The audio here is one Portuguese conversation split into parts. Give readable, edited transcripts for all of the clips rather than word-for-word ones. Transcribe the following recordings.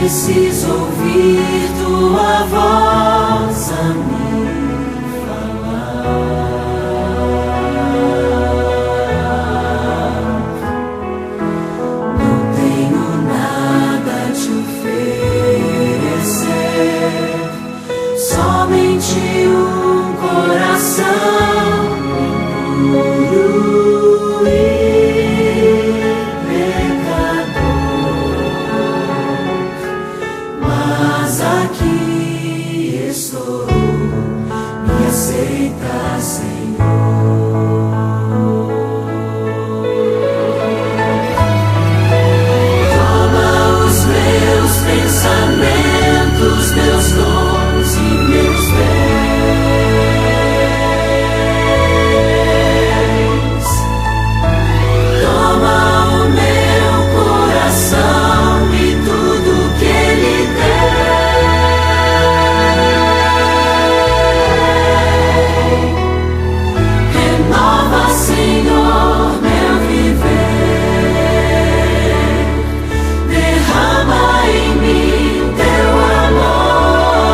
Preciso ouvir tua voz a me falar. Não tenho nada a te oferecer, somente um coração puro e aqui estou, me aceita, Senhor. Toma os meus pensamentos, meus dons e meus bens. Toma o meu coração e tudo que ele tem. Senhor, meu viver, derrama em mim teu amor.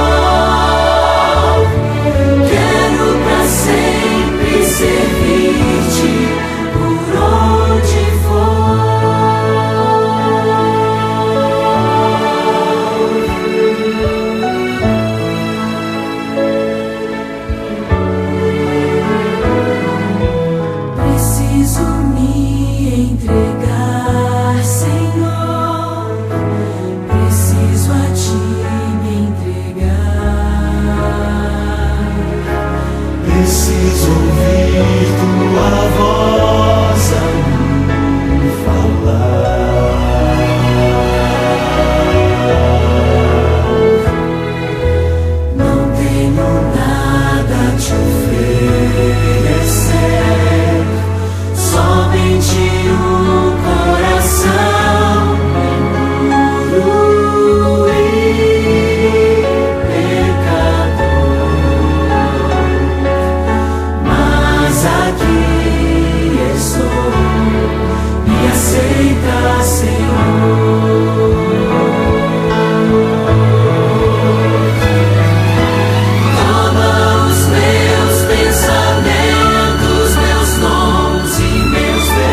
Quero pra sempre servir-te por onde Preciso me entregar, Senhor. Preciso a ti me entregar. Preciso ouvir tua voz a me falar. Não tenho nada a te oferecer, somente um coração puro e pecador. Mas aqui estou, me aceita, Senhor. Toma os meus pensamentos, meus dons e meus bens.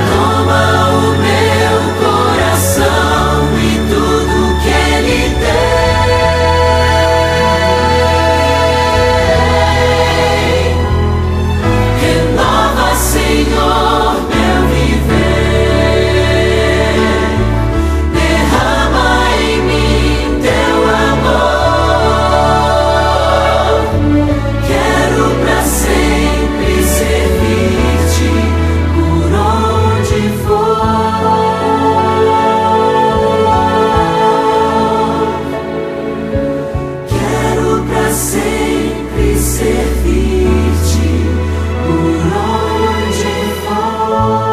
Toma o meu coração e tudo que ele tem. Renova, Senhor, meu viver. Derrama em mim teu amor. Quero pra sempre servir-te por onde for. Quero pra sempre servir-te por onde for.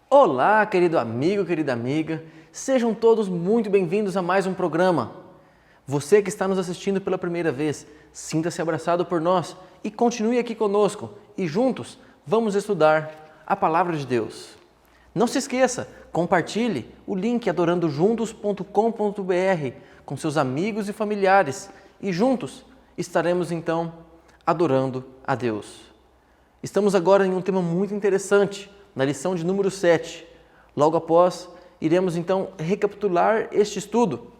Olá, querido amigo, querida amiga, sejam todos muito bem-vindos a mais um programa. Você que está nos assistindo pela primeira vez, sinta-se abraçado por nós e continue aqui conosco e juntos vamos estudar a Palavra de Deus. Não se esqueça, compartilhe o link adorandojuntos.com.br com seus amigos e familiares e juntos estaremos então adorando a Deus. Estamos agora em um tema muito interessante, na lição de número 7. Logo após, iremos então recapitular este estudo,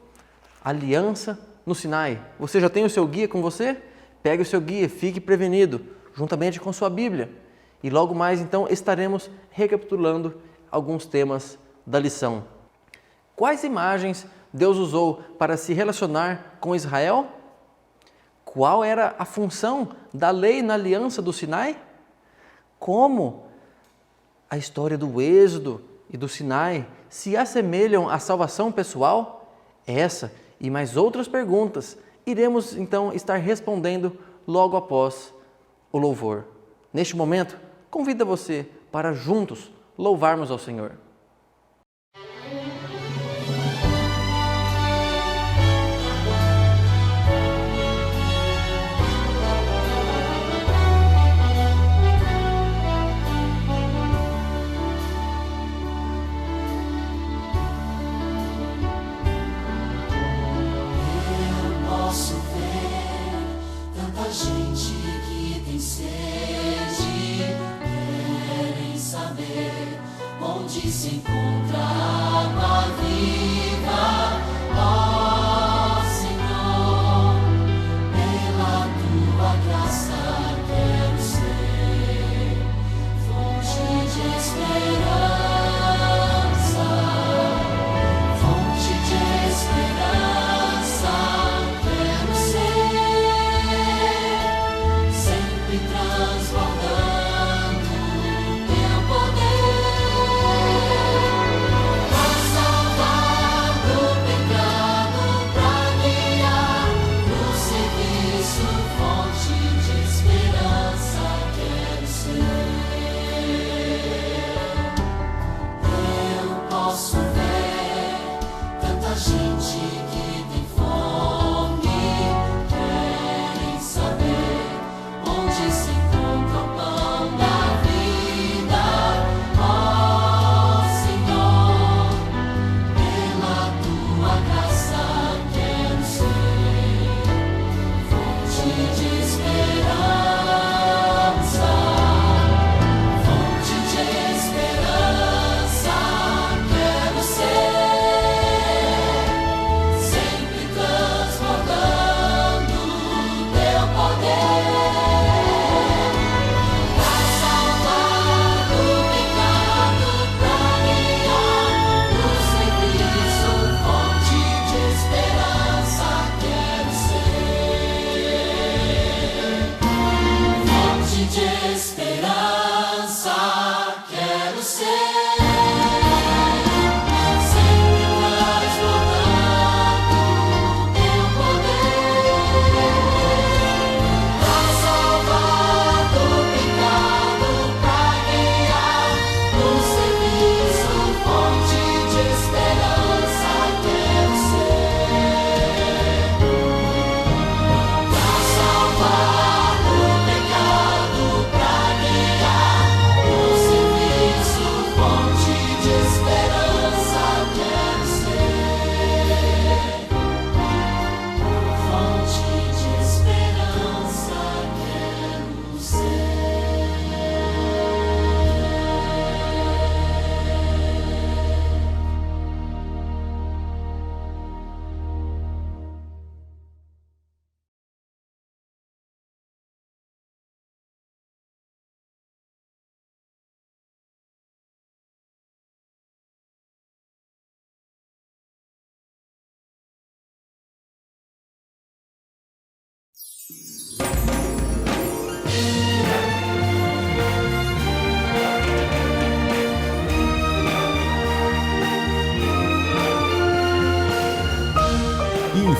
Aliança no Sinai. Você já tem o seu guia com você? Pegue o seu guia, fique prevenido, juntamente com sua Bíblia. E logo mais então estaremos recapitulando alguns temas da lição. Quais imagens Deus usou para se relacionar com Israel? Qual era a função da lei na aliança do Sinai? Como a história do Êxodo e do Sinai se assemelham à salvação pessoal? Essa e mais outras perguntas iremos então estar respondendo logo após o louvor. Neste momento, convido você para juntos louvarmos ao Senhor. Posso ver tanta gente que tem sede, querem saber onde se encontra a água viva. Ó Senhor, pela tua graça quero ser fonte de esperança, fonte de esperança.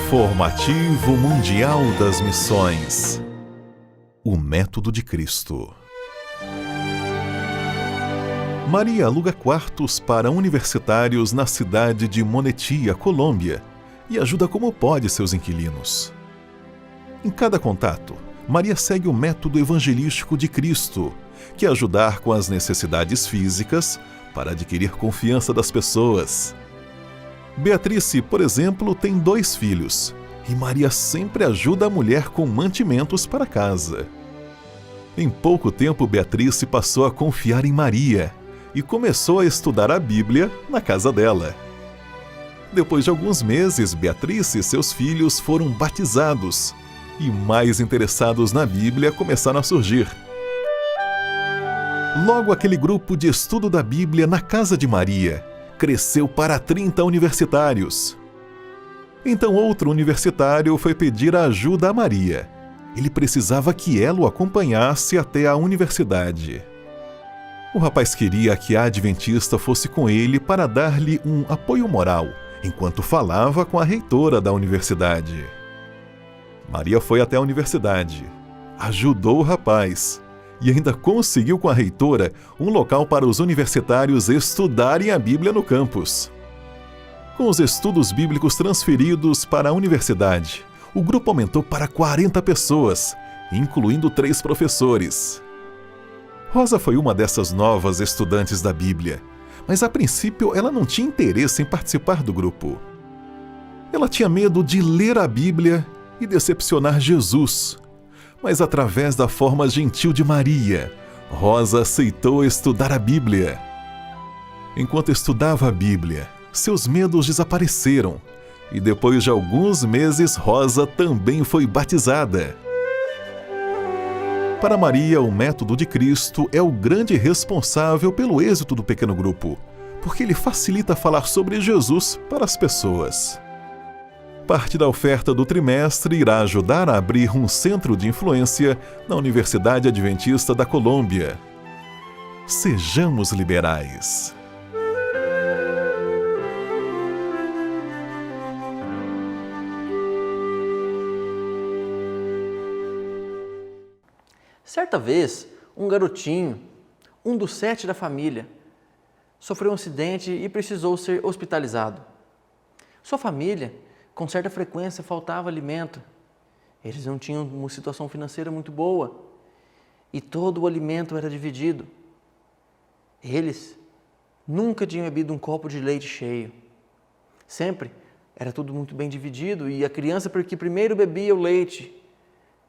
Informativo Mundial das Missões. O Método de Cristo. Maria aluga quartos para universitários na cidade de Monetia, Colômbia, e ajuda como pode seus inquilinos. Em cada contato, Maria segue o método evangelístico de Cristo, que é ajudar com as necessidades físicas para adquirir confiança das pessoas. Beatrice, por exemplo, tem 2 filhos, e Maria sempre ajuda a mulher com mantimentos para casa. Em pouco tempo, Beatrice passou a confiar em Maria e começou a estudar a Bíblia na casa dela. Depois de alguns meses, Beatrice e seus filhos foram batizados, e mais interessados na Bíblia começaram a surgir. Logo, aquele grupo de estudo da Bíblia na casa de Maria cresceu para 30 universitários. Então outro universitário foi pedir ajuda a Maria. Ele precisava que ela o acompanhasse até a universidade. O rapaz queria que a adventista fosse com ele para dar-lhe um apoio moral, enquanto falava com a reitora da universidade. Maria foi até a universidade, ajudou o rapaz e ainda conseguiu com a reitora um local para os universitários estudarem a Bíblia no campus. Com os estudos bíblicos transferidos para a universidade, o grupo aumentou para 40 pessoas, incluindo 3 professores. Rosa foi uma dessas novas estudantes da Bíblia, mas a princípio ela não tinha interesse em participar do grupo. Ela tinha medo de ler a Bíblia e decepcionar Jesus, mas através da forma gentil de Maria, Rosa aceitou estudar a Bíblia. Enquanto estudava a Bíblia, seus medos desapareceram e depois de alguns meses Rosa também foi batizada. Para Maria, o método de Cristo é o grande responsável pelo êxito do pequeno grupo, porque ele facilita falar sobre Jesus para as pessoas. Parte da oferta do trimestre irá ajudar a abrir um centro de influência na Universidade Adventista da Colômbia. Sejamos liberais. Certa vez, um garotinho, um dos 7 da família, sofreu um acidente e precisou ser hospitalizado. Sua família, com certa frequência, faltava alimento. Eles não tinham uma situação financeira muito boa e todo o alimento era dividido. Eles nunca tinham bebido um copo de leite cheio. Sempre era tudo muito bem dividido e a criança, porque primeiro bebia o leite,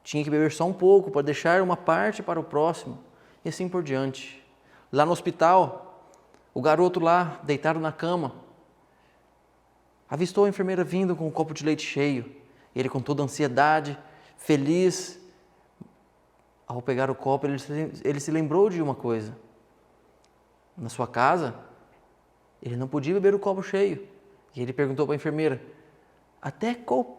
tinha que beber só um pouco para deixar uma parte para o próximo e assim por diante. Lá no hospital, o garoto lá, deitado na cama, avistou a enfermeira vindo com um copo de leite cheio. Ele, com toda a ansiedade, feliz, ao pegar o copo, ele se lembrou de uma coisa. Na sua casa, ele não podia beber o copo cheio. E ele perguntou para a enfermeira, até qual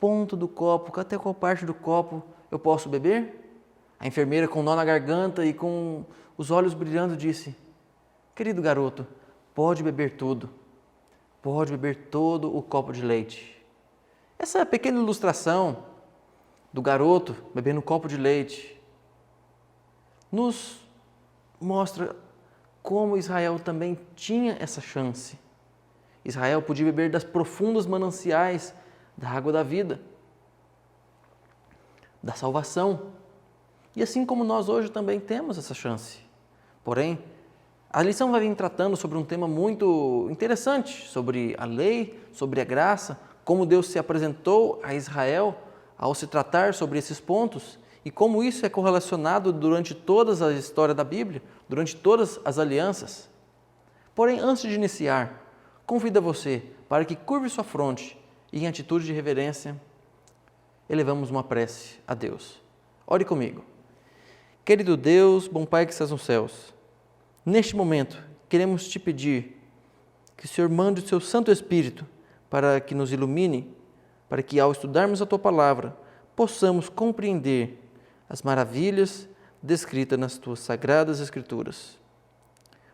ponto do copo, até qual parte do copo eu posso beber? A enfermeira, com nó na garganta e com os olhos brilhando, disse, querido garoto, pode beber tudo. Pode beber todo o copo de leite. Essa pequena ilustração do garoto bebendo um copo de leite nos mostra como Israel também tinha essa chance. Israel podia beber das profundos mananciais da água da vida, da salvação. E assim como nós hoje também temos essa chance. Porém, a lição vai vir tratando sobre um tema muito interessante, sobre a lei, sobre a graça, como Deus se apresentou a Israel ao se tratar sobre esses pontos e como isso é correlacionado durante toda a história da Bíblia, durante todas as alianças. Porém, antes de iniciar, convido a você para que curve sua fronte e, em atitude de reverência, elevamos uma prece a Deus. Ore comigo. Querido Deus, bom Pai que estás nos céus, neste momento, queremos te pedir que o Senhor mande o seu Santo Espírito para que nos ilumine, para que ao estudarmos a Tua Palavra, possamos compreender as maravilhas descritas nas Tuas Sagradas Escrituras.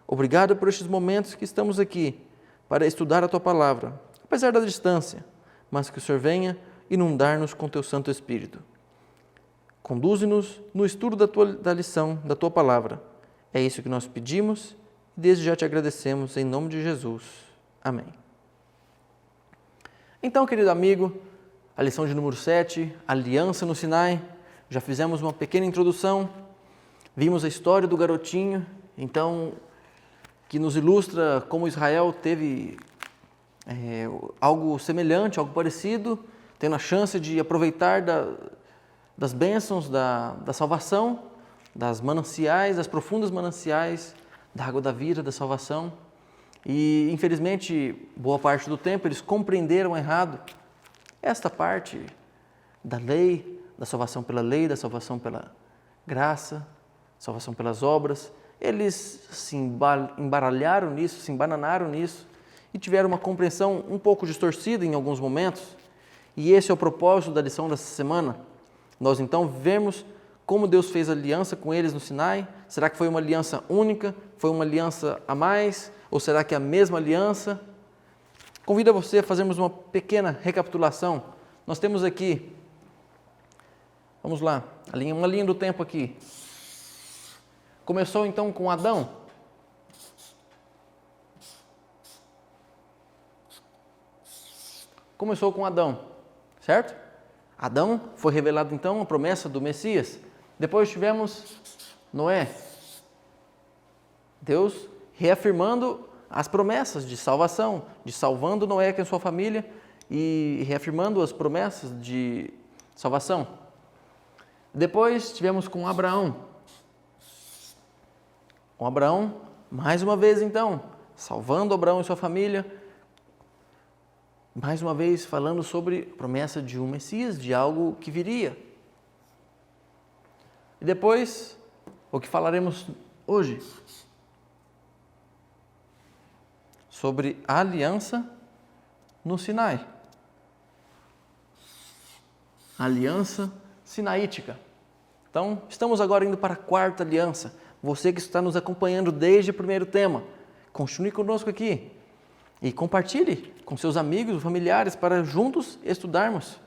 Obrigado por estes momentos que estamos aqui para estudar a Tua Palavra, apesar da distância, mas que o Senhor venha inundar-nos com Teu Santo Espírito. Conduze-nos no estudo da lição, da Tua Palavra. É isso que nós pedimos e desde já te agradecemos em nome de Jesus. Amém. Então, querido amigo, a lição de número 7, Aliança no Sinai, já fizemos uma pequena introdução, vimos a história do garotinho, então, que nos ilustra como Israel teve algo semelhante, algo parecido, tendo a chance de aproveitar das bênçãos da salvação, das mananciais, das profundas mananciais da água da vida, da salvação. E, infelizmente, boa parte do tempo eles compreenderam errado esta parte da lei, da salvação pela lei, da salvação pela graça, salvação pelas obras, eles se embaralharam nisso, se embananaram nisso e tiveram uma compreensão um pouco distorcida em alguns momentos. E esse é o propósito da lição dessa semana. Nós então vemos como Deus fez aliança com eles no Sinai. Será que foi uma aliança única? Foi uma aliança a mais? Ou será que é a mesma aliança? Convido você a fazermos uma pequena recapitulação. Nós temos aqui, vamos lá, uma linha do tempo aqui. Começou então com Adão. Começou com Adão, certo? Adão foi revelado então a promessa do Messias. Depois tivemos Noé. Deus reafirmando as promessas de salvação, de salvando Noé e a sua família e reafirmando as promessas de salvação. Depois tivemos com Abraão. Com Abraão, mais uma vez então, salvando Abraão e sua família, mais uma vez falando sobre a promessa de um Messias, de algo que viria. E depois, o que falaremos hoje? Sobre a aliança no Sinai. A aliança sinaítica. Então, estamos agora indo para a quarta aliança. Você que está nos acompanhando desde o primeiro tema, continue conosco aqui e compartilhe com seus amigos, familiares, para juntos estudarmos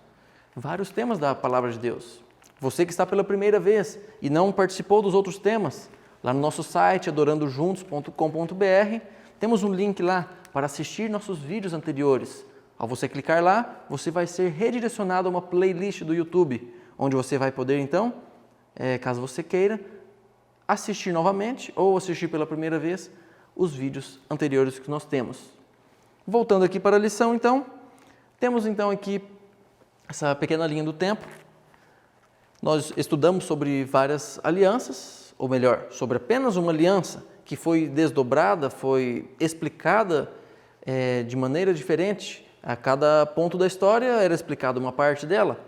vários temas da Palavra de Deus. Você que está pela primeira vez e não participou dos outros temas, lá no nosso site adorandojuntos.com.br, temos um link lá para assistir nossos vídeos anteriores. Ao você clicar lá, você vai ser redirecionado a uma playlist do YouTube, onde você vai poder então, caso você queira, assistir novamente ou assistir pela primeira vez os vídeos anteriores que nós temos. Voltando aqui para a lição então, temos então aqui essa pequena linha do tempo. Nós estudamos sobre várias alianças, ou melhor, sobre apenas uma aliança que foi desdobrada, foi explicada de maneira diferente. A cada ponto da história era explicada uma parte dela.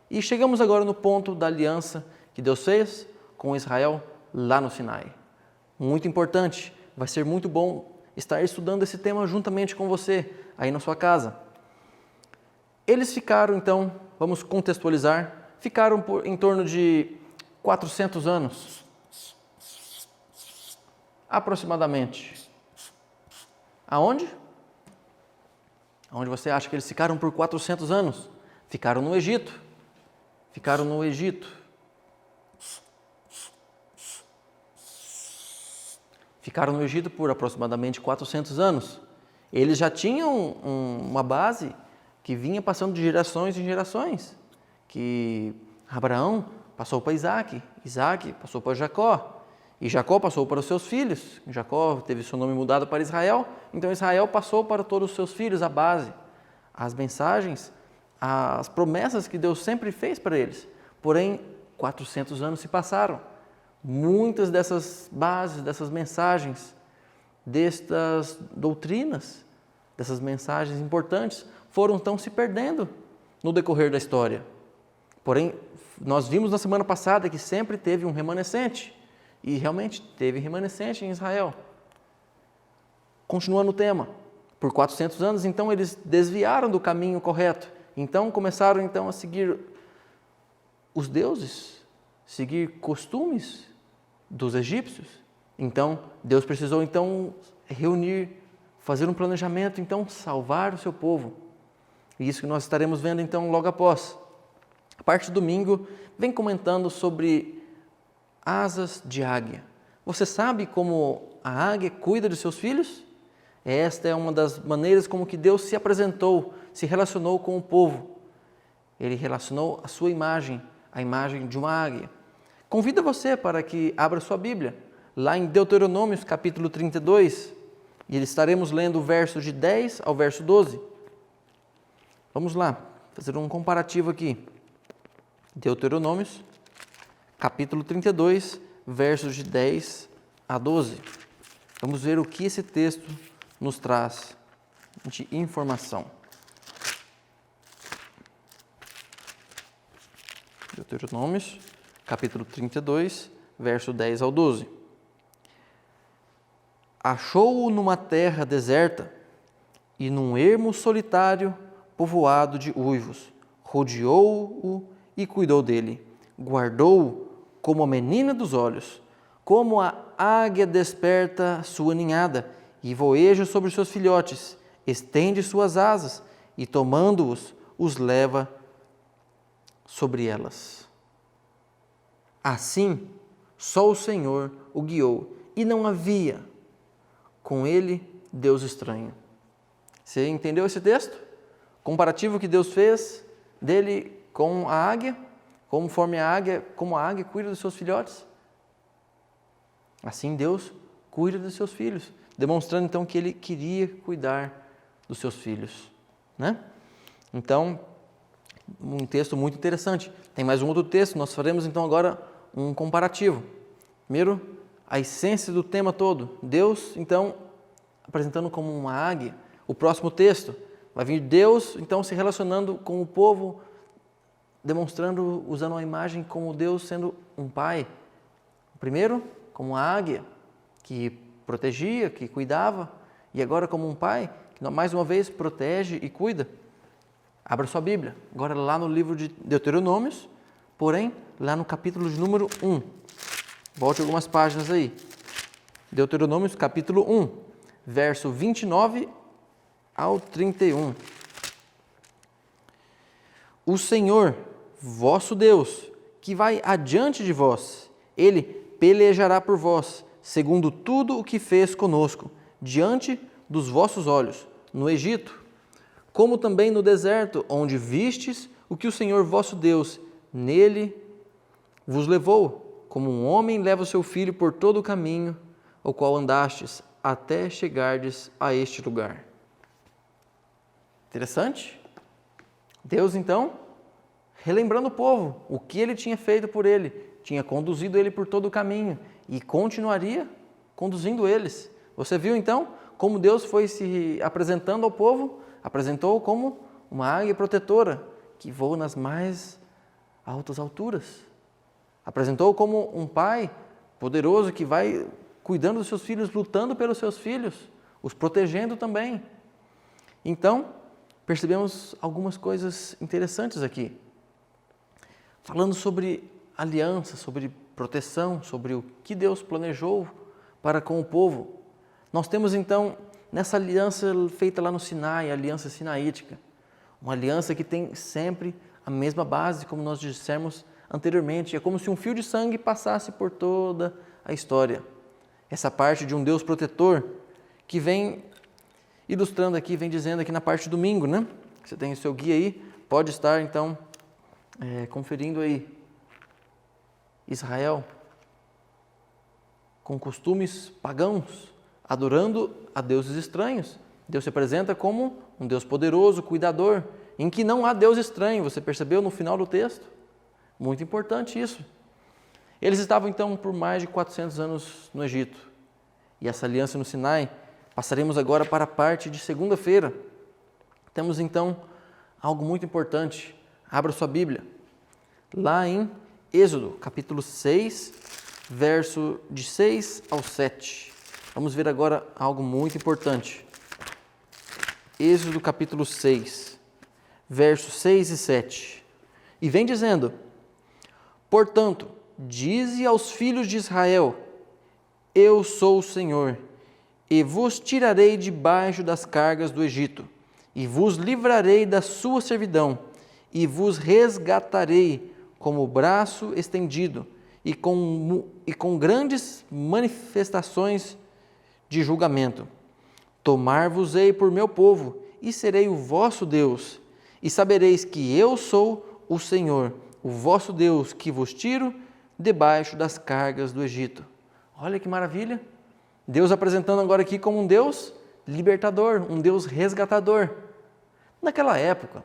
E chegamos agora no ponto da aliança que Deus fez com Israel lá no Sinai. Muito importante, vai ser muito bom estar estudando esse tema juntamente com você, aí na sua casa. Eles ficaram então, vamos contextualizar, ficaram em torno de 400 anos, aproximadamente. Aonde? Aonde você acha que eles ficaram por 400 anos? Ficaram no Egito. Ficaram no Egito. Ficaram no Egito por aproximadamente 400 anos. Eles já tinham uma base que vinha passando de gerações em gerações. Que Abraão passou para Isaac, Isaac passou para Jacó, e Jacó passou para os seus filhos. Jacó teve seu nome mudado para Israel, então Israel passou para todos os seus filhos a base, as mensagens, as promessas que Deus sempre fez para eles. Porém, 400 anos se passaram. Muitas dessas bases, dessas mensagens, destas doutrinas, dessas mensagens importantes, foram então se perdendo no decorrer da história. Porém, nós vimos na semana passada que sempre teve um remanescente, e realmente teve remanescente em Israel. Continuando o tema, por 400 anos, então eles desviaram do caminho correto, então começaram então a seguir os deuses, seguir costumes dos egípcios. Então, Deus precisou então reunir, fazer um planejamento, então salvar o seu povo. E isso que nós estaremos vendo então logo após. A parte do domingo vem comentando sobre asas de águia. Você sabe como a águia cuida de seus filhos? Esta é uma das maneiras como que Deus se apresentou, se relacionou com o povo. Ele relacionou a sua imagem, a imagem de uma águia. Convido você para que abra sua Bíblia, lá em Deuteronômio, capítulo 32, e estaremos lendo o verso de 10 ao verso 12. Vamos lá, fazer um comparativo aqui. Deuteronômio, capítulo 32, versos de 10 a 12. Vamos ver o que esse texto nos traz de informação. Deuteronômio, capítulo 32, verso 10 ao 12. achou-o numa terra deserta e num ermo solitário povoado de uivos. Rodeou-o e cuidou dele. Guardou-o como a menina dos olhos, como a águia desperta sua ninhada e voeja sobre seus filhotes, estende suas asas e, tomando-os, os leva sobre elas. Assim, só o Senhor o guiou, e não havia com ele Deus estranho. Você entendeu esse texto? Comparativo que Deus fez dele com a águia, como a águia cuida dos seus filhotes. Assim Deus cuida dos seus filhos, demonstrando então que ele queria cuidar dos seus filhos, né? Então, um texto muito interessante. Tem mais um outro texto, nós faremos então agora um comparativo. Primeiro, a essência do tema todo. Deus, então, apresentando como uma águia. O próximo texto vai vir Deus, então, se relacionando com o povo, demonstrando, usando a imagem como Deus sendo um pai. Primeiro, como a águia, que protegia, que cuidava, e agora como um pai, que mais uma vez protege e cuida. Abra sua Bíblia, agora lá no livro de Deuteronômios, porém, lá no capítulo de número 1. Volte algumas páginas aí. Deuteronômios, capítulo 1, verso 29 ao 31. O Senhor, vosso Deus, que vai adiante de vós, Ele pelejará por vós, segundo tudo o que fez conosco, diante dos vossos olhos, no Egito, como também no deserto, onde vistes o que o Senhor vosso Deus nele vos levou, como um homem leva o seu filho por todo o caminho, o qual andastes, até chegardes a este lugar. Interessante? Deus, então, relembrando o povo, o que ele tinha feito por ele, tinha conduzido ele por todo o caminho e continuaria conduzindo eles. Você viu, então, como Deus foi se apresentando ao povo? Apresentou como uma águia protetora que voa nas mais altas alturas. Apresentou como um pai poderoso que vai cuidando dos seus filhos, lutando pelos seus filhos, os protegendo também. Então, percebemos algumas coisas interessantes aqui. Falando sobre aliança, sobre proteção, sobre o que Deus planejou para com o povo. Nós temos então, nessa aliança feita lá no Sinai, a aliança sinaítica, uma aliança que tem sempre a mesma base, como nós dissemos anteriormente. É como se um fio de sangue passasse por toda a história. Essa parte de um Deus protetor que vem ilustrando aqui, vem dizendo aqui na parte do domingo, né? Você tem o seu guia aí, pode estar então conferindo aí. Israel, com costumes pagãos, adorando a deuses estranhos. Deus se apresenta como um Deus poderoso, cuidador, em que não há Deus estranho. Você percebeu no final do texto? Muito importante isso. Eles estavam então por mais de 400 anos no Egito. E essa aliança no Sinai, passaremos agora para a parte de segunda-feira. Temos então algo muito importante. Abra sua Bíblia. Lá em Êxodo, capítulo 6, verso de 6 ao 7. Vamos ver agora algo muito importante. Êxodo, capítulo 6, versos 6 e 7. E vem dizendo: portanto, dize aos filhos de Israel: eu sou o Senhor, e vos tirarei debaixo das cargas do Egito, e vos livrarei da sua servidão, e vos resgatarei como braço estendido, e com grandes manifestações de julgamento. Tomar-vos-ei por meu povo, e serei o vosso Deus, e sabereis que eu sou o Senhor, o vosso Deus, que vos tiro debaixo das cargas do Egito. Olha que maravilha! Deus apresentando agora aqui como um Deus libertador, um Deus resgatador. Naquela época,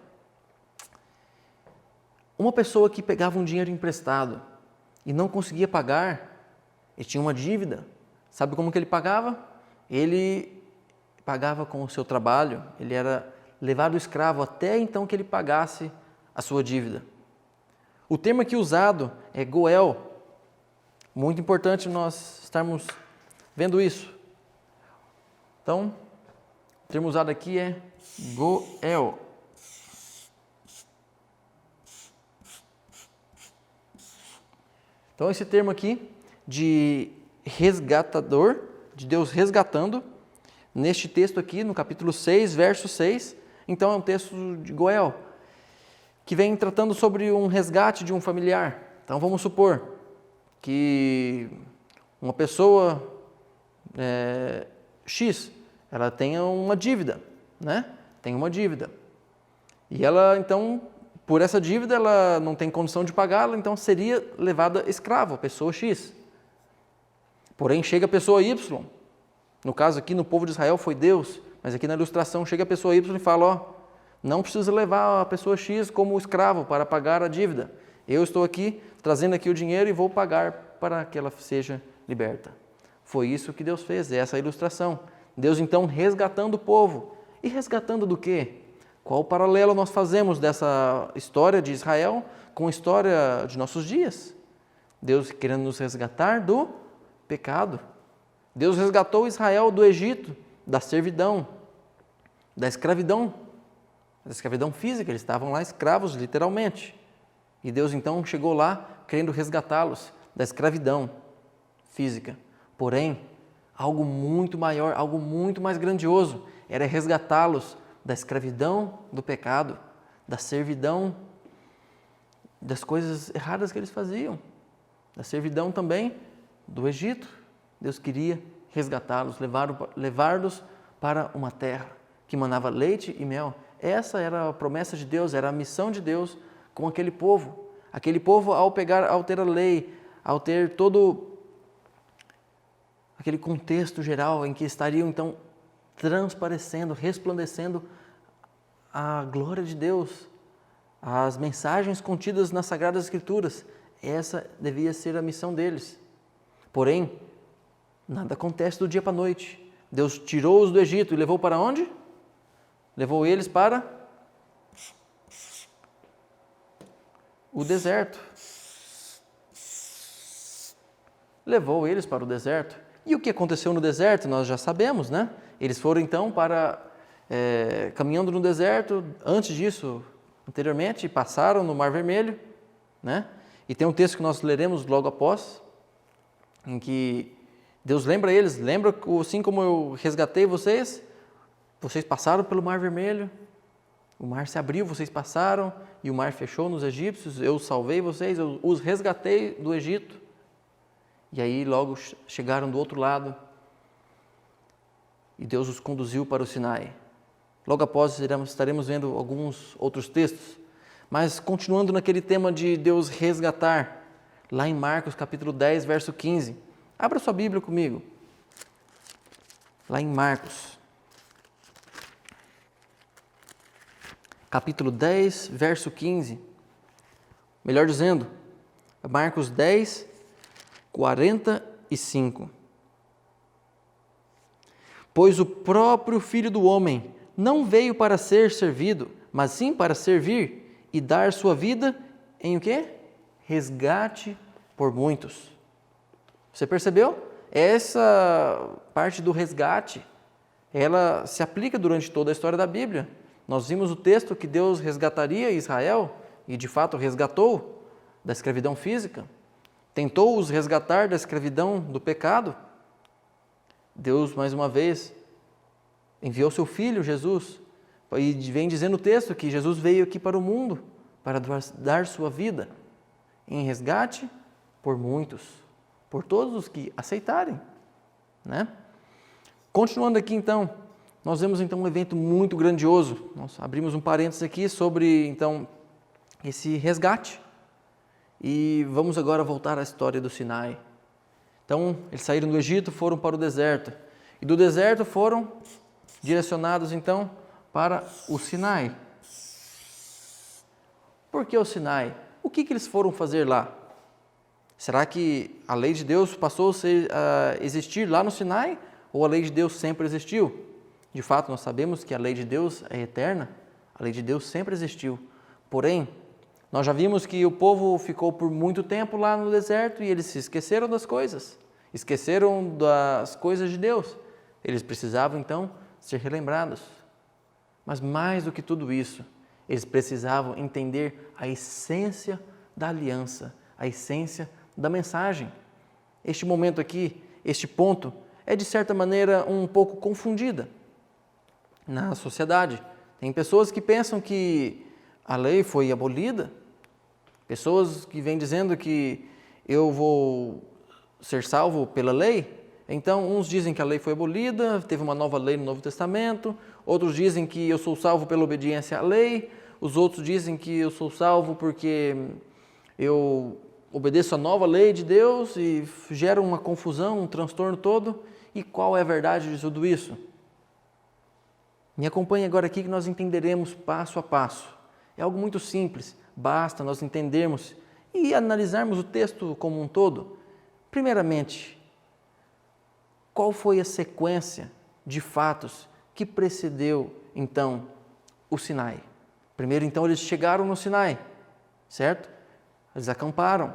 uma pessoa que pegava um dinheiro emprestado e não conseguia pagar, ele tinha uma dívida. Sabe como que ele pagava? Ele pagava com o seu trabalho, ele era levado escravo até então que ele pagasse a sua dívida. O termo aqui usado é goel. Muito importante nós estarmos vendo isso. Então, o termo usado aqui é Goel. Então, esse termo aqui de resgatador, de Deus resgatando, neste texto aqui, no capítulo 6, verso 6, então é um texto de Goel, que vem tratando sobre um resgate de um familiar. Então, vamos supor que uma pessoa X, ela tenha uma dívida, né? Tem uma dívida. E ela, então, por essa dívida, ela não tem condição de pagá-la, então seria levada escrava, a pessoa X. Porém, chega a pessoa Y. No caso aqui, no povo de Israel, foi Deus. Mas aqui na ilustração, chega a pessoa Y e fala, ó, não precisa levar a pessoa X como escravo para pagar a dívida. Eu estou aqui, trazendo aqui o dinheiro e vou pagar para que ela seja liberta. Foi isso que Deus fez, essa é a ilustração. Deus, então, resgatando o povo. E resgatando do quê? Qual o paralelo nós fazemos dessa história de Israel com a história de nossos dias? Deus querendo nos resgatar do pecado. Deus resgatou Israel do Egito, da servidão, da escravidão física. Eles estavam lá escravos, literalmente. E Deus, então, chegou lá querendo resgatá-los da escravidão física. Porém, algo muito maior, algo muito mais grandioso, era resgatá-los da escravidão do pecado, da servidão, das coisas erradas que eles faziam, da servidão também do Egito. Deus queria resgatá-los, levar-los para uma terra que manava leite e mel. Essa era a promessa de Deus, era a missão de Deus com aquele povo. Aquele povo, ao ter a lei, ao ter todo aquele contexto geral em que estariam, então, transparecendo, resplandecendo a glória de Deus, as mensagens contidas nas Sagradas Escrituras. Essa devia ser a missão deles. Porém, nada acontece do dia para a noite. Deus tirou-os do Egito e levou para onde? Levou eles para o deserto. Levou eles para o deserto. E o que aconteceu no deserto, nós já sabemos, né? Eles foram então caminhando no deserto, antes disso, anteriormente, passaram no Mar Vermelho, né? E tem um texto que nós leremos logo após, em que Deus lembra eles, lembra assim como eu resgatei vocês passaram pelo Mar Vermelho, o mar se abriu, vocês passaram e o mar fechou nos egípcios, eu salvei vocês, eu os resgatei do Egito. E aí logo chegaram do outro lado e Deus os conduziu para o Sinai. Logo após estaremos vendo alguns outros textos, mas continuando naquele tema de Deus resgatar, lá em Marcos capítulo 10, verso 15. Abra sua Bíblia comigo. Lá em Marcos, capítulo 10, verso 15. Melhor dizendo, Marcos 10, 45. Pois o próprio Filho do Homem não veio para ser servido, mas sim para servir e dar sua vida em o quê? Resgate por muitos. Você percebeu? Essa parte do resgate, ela se aplica durante toda a história da Bíblia. Nós vimos o texto que Deus resgataria Israel, e de fato resgatou da escravidão física. Tentou os resgatar da escravidão do pecado. Deus, mais uma vez, enviou seu Filho, Jesus, e vem dizendo o texto que Jesus veio aqui para o mundo para dar sua vida em resgate por muitos, por todos os que aceitarem, né? Continuando aqui então, nós vemos então um evento muito grandioso. Nós abrimos um parênteses aqui sobre então esse resgate. E vamos agora voltar à história do Sinai. Então, eles saíram do Egito, foram para o deserto. E do deserto foram direcionados, então, para o Sinai. Por que o Sinai? O que eles foram fazer lá? Será que a lei de Deus passou a existir lá no Sinai? Ou a lei de Deus sempre existiu? De fato, nós sabemos que a lei de Deus é eterna. A lei de Deus sempre existiu. Porém, nós já vimos que o povo ficou por muito tempo lá no deserto e eles se esqueceram das coisas. Esqueceram das coisas de Deus. Eles precisavam então ser relembrados. Mas mais do que tudo isso, eles precisavam entender a essência da aliança, a essência da mensagem. Este momento aqui, este ponto, é de certa maneira um pouco confundida na sociedade. Tem pessoas que pensam que a lei foi abolida, pessoas que vêm dizendo que eu vou ser salvo pela lei. Então, uns dizem que a lei foi abolida, teve uma nova lei no Novo Testamento, outros dizem que eu sou salvo pela obediência à lei, os outros dizem que eu sou salvo porque eu obedeço a nova lei de Deus e gera uma confusão, um transtorno todo. E qual é a verdade de tudo isso? Me acompanhe agora aqui que nós entenderemos passo a passo. É algo muito simples, basta nós entendermos e analisarmos o texto como um todo. Primeiramente, qual foi a sequência de fatos que precedeu, então, o Sinai? Primeiro, então, eles chegaram no Sinai, certo? Eles acamparam.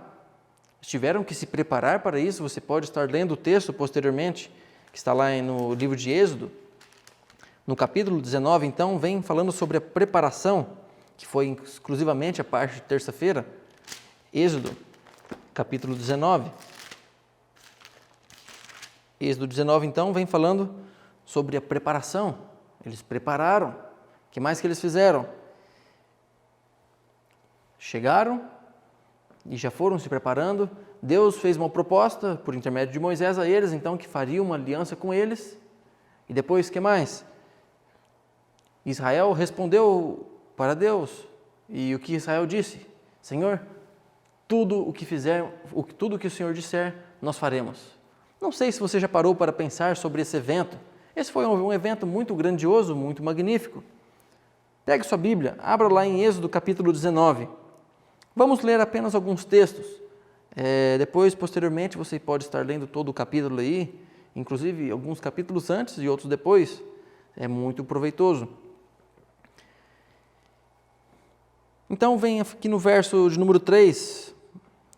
Eles tiveram que se preparar para isso. Você pode estar lendo o texto posteriormente, que está lá no livro de Êxodo. No capítulo 19, então, vem falando sobre a preparação, que foi exclusivamente a parte de terça-feira. Êxodo, capítulo 19. Êxodo 19, então, vem falando sobre a preparação. Eles prepararam. O que mais que eles fizeram? Chegaram e já foram se preparando. Deus fez uma proposta por intermédio de Moisés a eles, então, que faria uma aliança com eles. E depois, o que mais? Israel respondeu para Deus. E o que Israel disse? Senhor, tudo o que o Senhor disser, nós faremos. Não sei se você já parou para pensar sobre esse evento. Esse foi um evento muito grandioso, muito magnífico. Pegue sua Bíblia, abra lá em Êxodo capítulo 19. Vamos ler apenas alguns textos. Depois, posteriormente, você pode estar lendo todo o capítulo aí, inclusive alguns capítulos antes e outros depois. É muito proveitoso. Então, vem aqui no verso de número 3.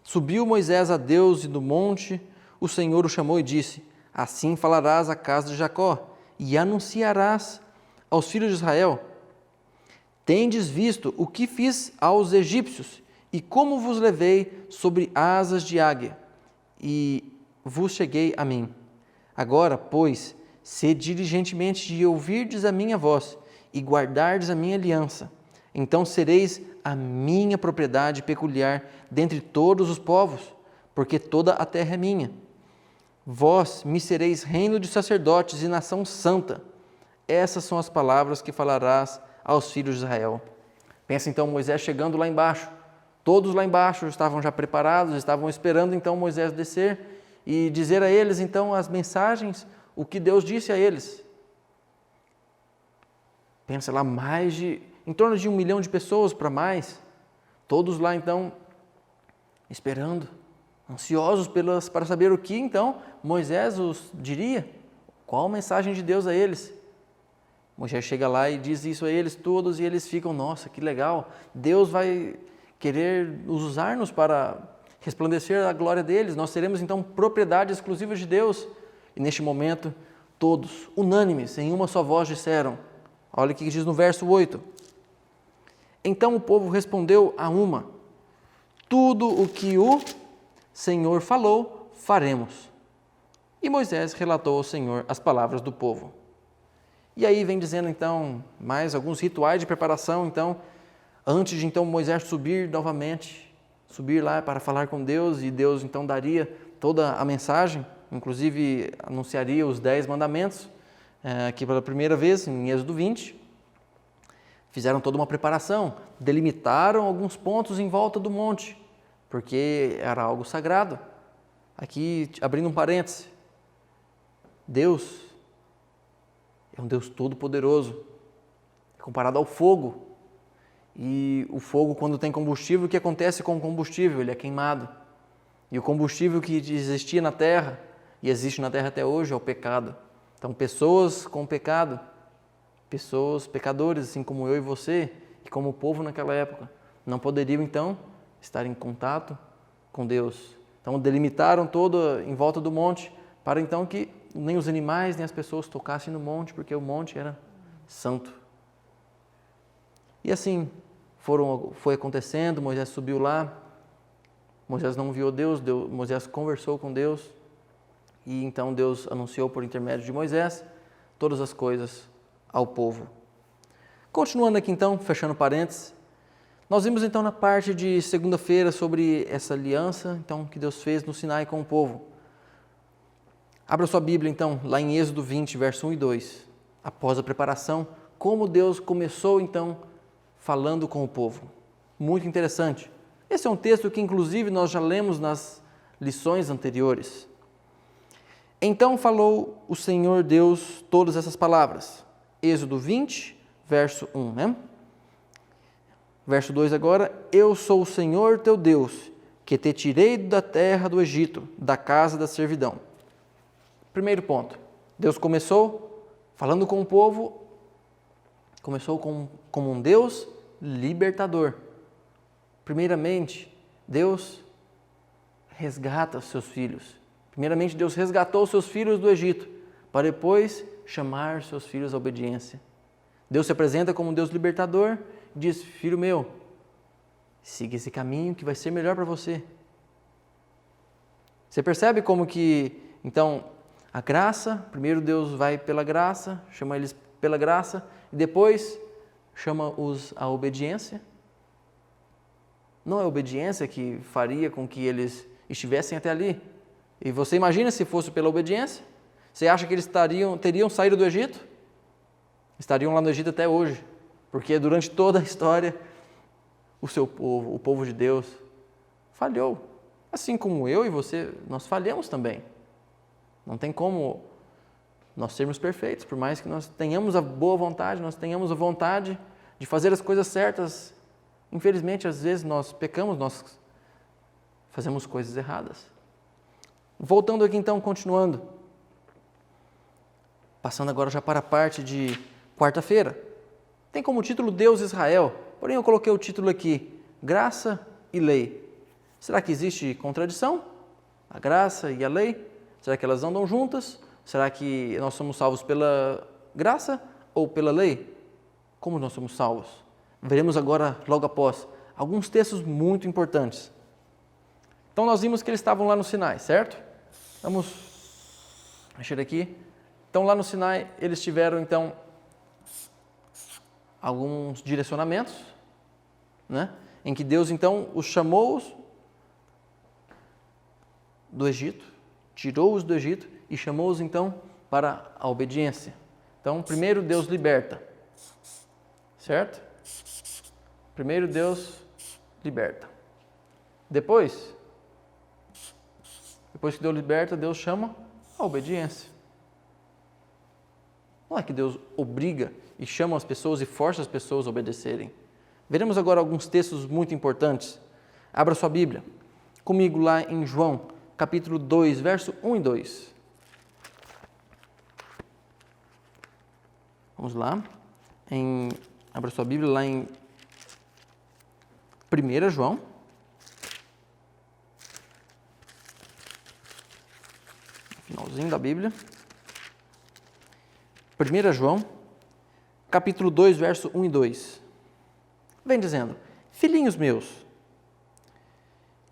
Subiu Moisés a Deus e do monte, o Senhor o chamou e disse: assim falarás à casa de Jacó e anunciarás aos filhos de Israel: tendes visto o que fiz aos egípcios e como vos levei sobre asas de águia e vos cheguei a mim. Agora, pois, sede diligentemente de ouvirdes a minha voz e guardardes a minha aliança. Então sereis a minha propriedade peculiar dentre todos os povos, porque toda a terra é minha. Vós me sereis reino de sacerdotes e nação santa. Essas são as palavras que falarás aos filhos de Israel. Pensa então Moisés chegando lá embaixo. Todos lá embaixo estavam já preparados, estavam esperando então Moisés descer e dizer a eles então as mensagens, o que Deus disse a eles. Pensa lá, em torno de 1 milhão de pessoas para mais, todos lá então esperando, ansiosos para saber o que então Moisés os diria, qual a mensagem de Deus a eles. Moisés chega lá e diz isso a eles todos e eles ficam, nossa, que legal, Deus vai querer usar-nos para resplandecer a glória deles, nós seremos então propriedade exclusiva de Deus. E neste momento, todos, unânimes, em uma só voz disseram, olha o que diz no verso 8. Então o povo respondeu a uma: tudo o que o Senhor falou, faremos. E Moisés relatou ao Senhor as palavras do povo. E aí vem dizendo então mais alguns rituais de preparação, então, antes de então Moisés subir novamente, subir lá para falar com Deus, e Deus então daria toda a mensagem, inclusive anunciaria os 10 mandamentos, aqui pela primeira vez, em Êxodo 20. Fizeram toda uma preparação, delimitaram alguns pontos em volta do monte, porque era algo sagrado. Aqui, abrindo um parêntese, Deus é um Deus todo-poderoso, comparado ao fogo. E o fogo, quando tem combustível, o que acontece com o combustível? Ele é queimado. E o combustível que existia na terra, e existe na terra até hoje, é o pecado. Então, pessoas com pecado, pessoas pecadores, assim como eu e você, e como o povo naquela época, não poderiam, então, estar em contato com Deus. Então, delimitaram todo em volta do monte, para então que nem os animais, nem as pessoas tocassem no monte, porque o monte era santo. E assim foi acontecendo, Moisés subiu lá, Moisés não viu Deus, Moisés conversou com Deus, e então Deus anunciou por intermédio de Moisés todas as coisas ao povo. Continuando aqui então, fechando parênteses, nós vimos então na parte de segunda-feira sobre essa aliança então, que Deus fez no Sinai com o povo. Abra sua Bíblia então, lá em Êxodo 20, verso 1 e 2. Após a preparação, como Deus começou então falando com o povo. Muito interessante. Esse é um texto que inclusive nós já lemos nas lições anteriores. Então falou o Senhor Deus todas essas palavras. Êxodo 20, verso 1, né? Verso 2 agora, eu sou o Senhor teu Deus, que te tirei da terra do Egito, da casa da servidão. Primeiro ponto, Deus começou falando com o povo, começou como um Deus libertador. Primeiramente, Deus resgata os seus filhos. Primeiramente, Deus resgatou os seus filhos do Egito, para depois chamar seus filhos à obediência. Deus se apresenta como um Deus libertador, diz, filho meu, siga esse caminho que vai ser melhor para você. Você percebe como que, então, a graça, primeiro Deus vai pela graça, chama eles pela graça, e depois chama-os à obediência? Não é a obediência que faria com que eles estivessem até ali? E você imagina se fosse pela obediência? Você acha que eles teriam saído do Egito? Estariam lá no Egito até hoje. Porque durante toda a história, o seu povo, o povo de Deus, falhou. Assim como eu e você, nós falhamos também. Não tem como nós sermos perfeitos, por mais que nós tenhamos a boa vontade, nós tenhamos a vontade de fazer as coisas certas. Infelizmente, às vezes nós pecamos, nós fazemos coisas erradas. Voltando aqui então, continuando. Passando agora já para a parte de quarta-feira. Tem como título Deus Israel, porém eu coloquei o título aqui, Graça e Lei. Será que existe contradição? A graça e a lei? Será que elas andam juntas? Será que nós somos salvos pela graça ou pela lei? Como nós somos salvos? Veremos agora, logo após, alguns textos muito importantes. Então nós vimos que eles estavam lá no Sinai, certo? Vamos mexer aqui. Então lá no Sinai eles tiveram então alguns direcionamentos, né? Em que Deus então os chamou do Egito, tirou-os do Egito e chamou-os então para a obediência. Então, primeiro Deus liberta, certo? Primeiro Deus liberta. Depois que Deus liberta, Deus chama a obediência. Não é que Deus obriga e chama as pessoas e força as pessoas a obedecerem. Veremos agora alguns textos muito importantes. Abra sua Bíblia comigo lá em João, capítulo 2, verso 1 e 2. Vamos lá. Abra sua Bíblia lá em 1 João. Finalzinho da Bíblia. 1 João, capítulo 2, verso 1 e 2. Vem dizendo, filhinhos meus,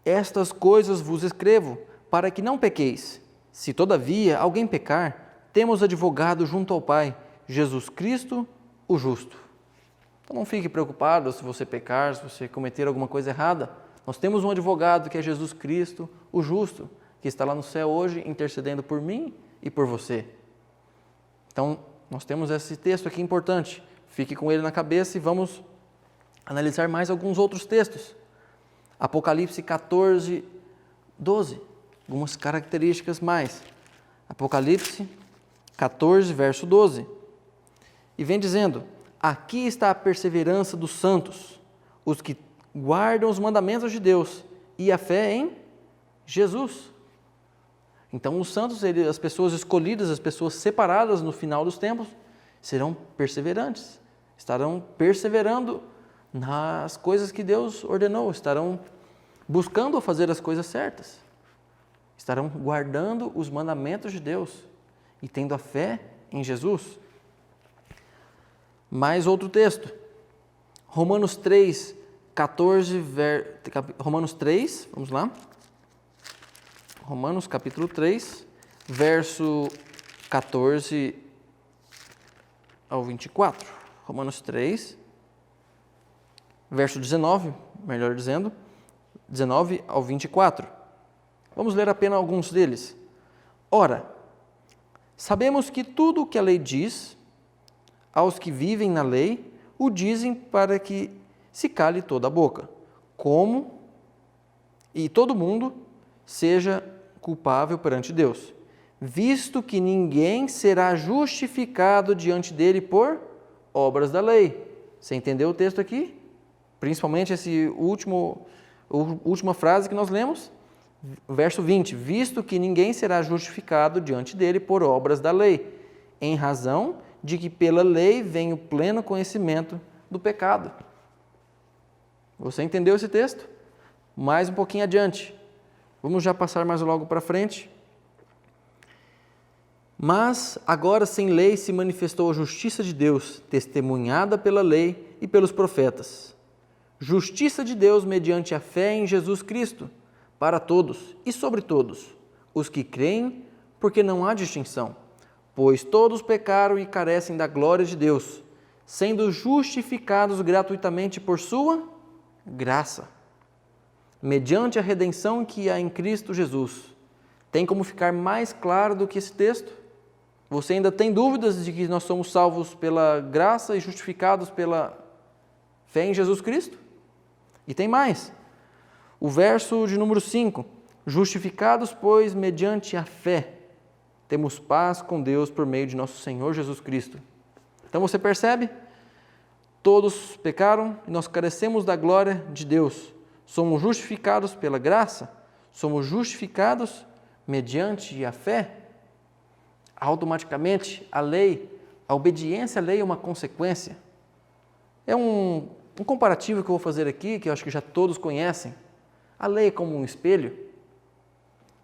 estas coisas vos escrevo, para que não pequeis. Se todavia alguém pecar, temos advogado junto ao Pai, Jesus Cristo, o justo. Então não fique preocupado se você pecar, se você cometer alguma coisa errada. Nós temos um advogado que é Jesus Cristo, o justo, que está lá no céu hoje intercedendo por mim e por você. Então, nós temos esse texto aqui importante. Fique com ele na cabeça e vamos analisar mais alguns outros textos. Apocalipse 14, 12. Algumas características mais. Apocalipse 14, verso 12. E vem dizendo, aqui está a perseverança dos santos, os que guardam os mandamentos de Deus e a fé em Jesus. Então, os santos, as pessoas escolhidas, as pessoas separadas no final dos tempos, serão perseverantes, estarão perseverando nas coisas que Deus ordenou, estarão buscando fazer as coisas certas, estarão guardando os mandamentos de Deus. e tendo a fé em Jesus. Mais outro texto, Romanos 3, 14, Romanos 3, vamos lá. Romanos capítulo 3, verso 14 ao 24. Romanos 3, verso 19, melhor dizendo, 19 ao 24. Vamos ler apenas alguns deles. Ora, sabemos que tudo o que a lei diz, aos que vivem na lei, o dizem para que se cale toda a boca, como e todo mundo seja culpável perante Deus, visto que ninguém será justificado diante dele por obras da lei. Você entendeu o texto aqui? Principalmente essa última frase que nós lemos, verso 20, visto que ninguém será justificado diante dele por obras da lei, em razão de que pela lei vem o pleno conhecimento do pecado. Você entendeu esse texto? Mais um pouquinho adiante. Vamos já passar mais logo para frente. Mas agora sem lei se manifestou a justiça de Deus, testemunhada pela lei e pelos profetas. Justiça de Deus mediante a fé em Jesus Cristo, para todos e sobre todos, os que creem, porque não há distinção, pois todos pecaram e carecem da glória de Deus, sendo justificados gratuitamente por sua graça, mediante a redenção que há em Cristo Jesus. Tem como ficar mais claro do que esse texto? Você ainda tem dúvidas de que nós somos salvos pela graça e justificados pela fé em Jesus Cristo? E tem mais. O verso de número 5. Justificados, pois, mediante a fé, temos paz com Deus por meio de nosso Senhor Jesus Cristo. Então você percebe? Todos pecaram e nós carecemos da glória de Deus. Somos justificados pela graça, somos justificados mediante a fé. Automaticamente, a lei, a obediência à lei é uma consequência. É um comparativo que eu vou fazer aqui, que eu acho que já todos conhecem. A lei é como um espelho.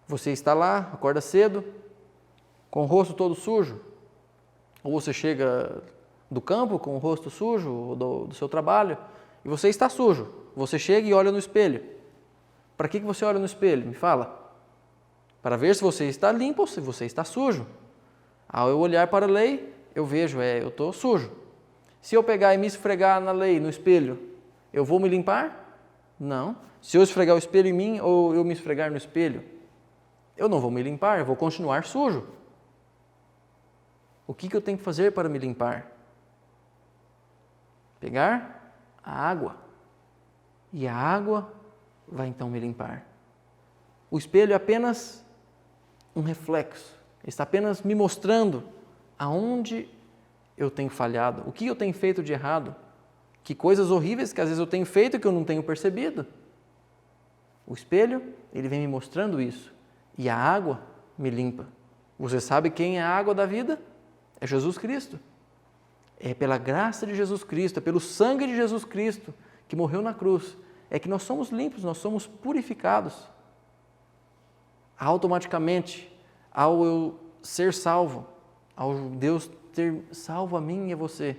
Você está lá, acorda cedo, com o rosto todo sujo. Ou você chega do campo com o rosto sujo, ou do seu trabalho, e você está sujo. Você chega e olha no espelho. Para que você olha no espelho? Me fala. Para ver se você está limpo ou se você está sujo. Ao eu olhar para a lei, eu vejo, eu estou sujo. Se eu pegar e me esfregar na lei, no espelho, eu vou me limpar? Não. Se eu esfregar o espelho em mim ou eu me esfregar no espelho, eu não vou me limpar, eu vou continuar sujo. O que eu tenho que fazer para me limpar? Pegar a água. E a água vai então me limpar. O espelho é apenas um reflexo. Ele está apenas me mostrando aonde eu tenho falhado, o que eu tenho feito de errado, que coisas horríveis que às vezes eu tenho feito que eu não tenho percebido. O espelho, ele vem me mostrando isso. E a água me limpa. Você sabe quem é a água da vida? É Jesus Cristo. É pela graça de Jesus Cristo, é pelo sangue de Jesus Cristo que morreu na cruz. É que nós somos limpos, nós somos purificados. Automaticamente, ao eu ser salvo, ao Deus ter salvo a mim e a você,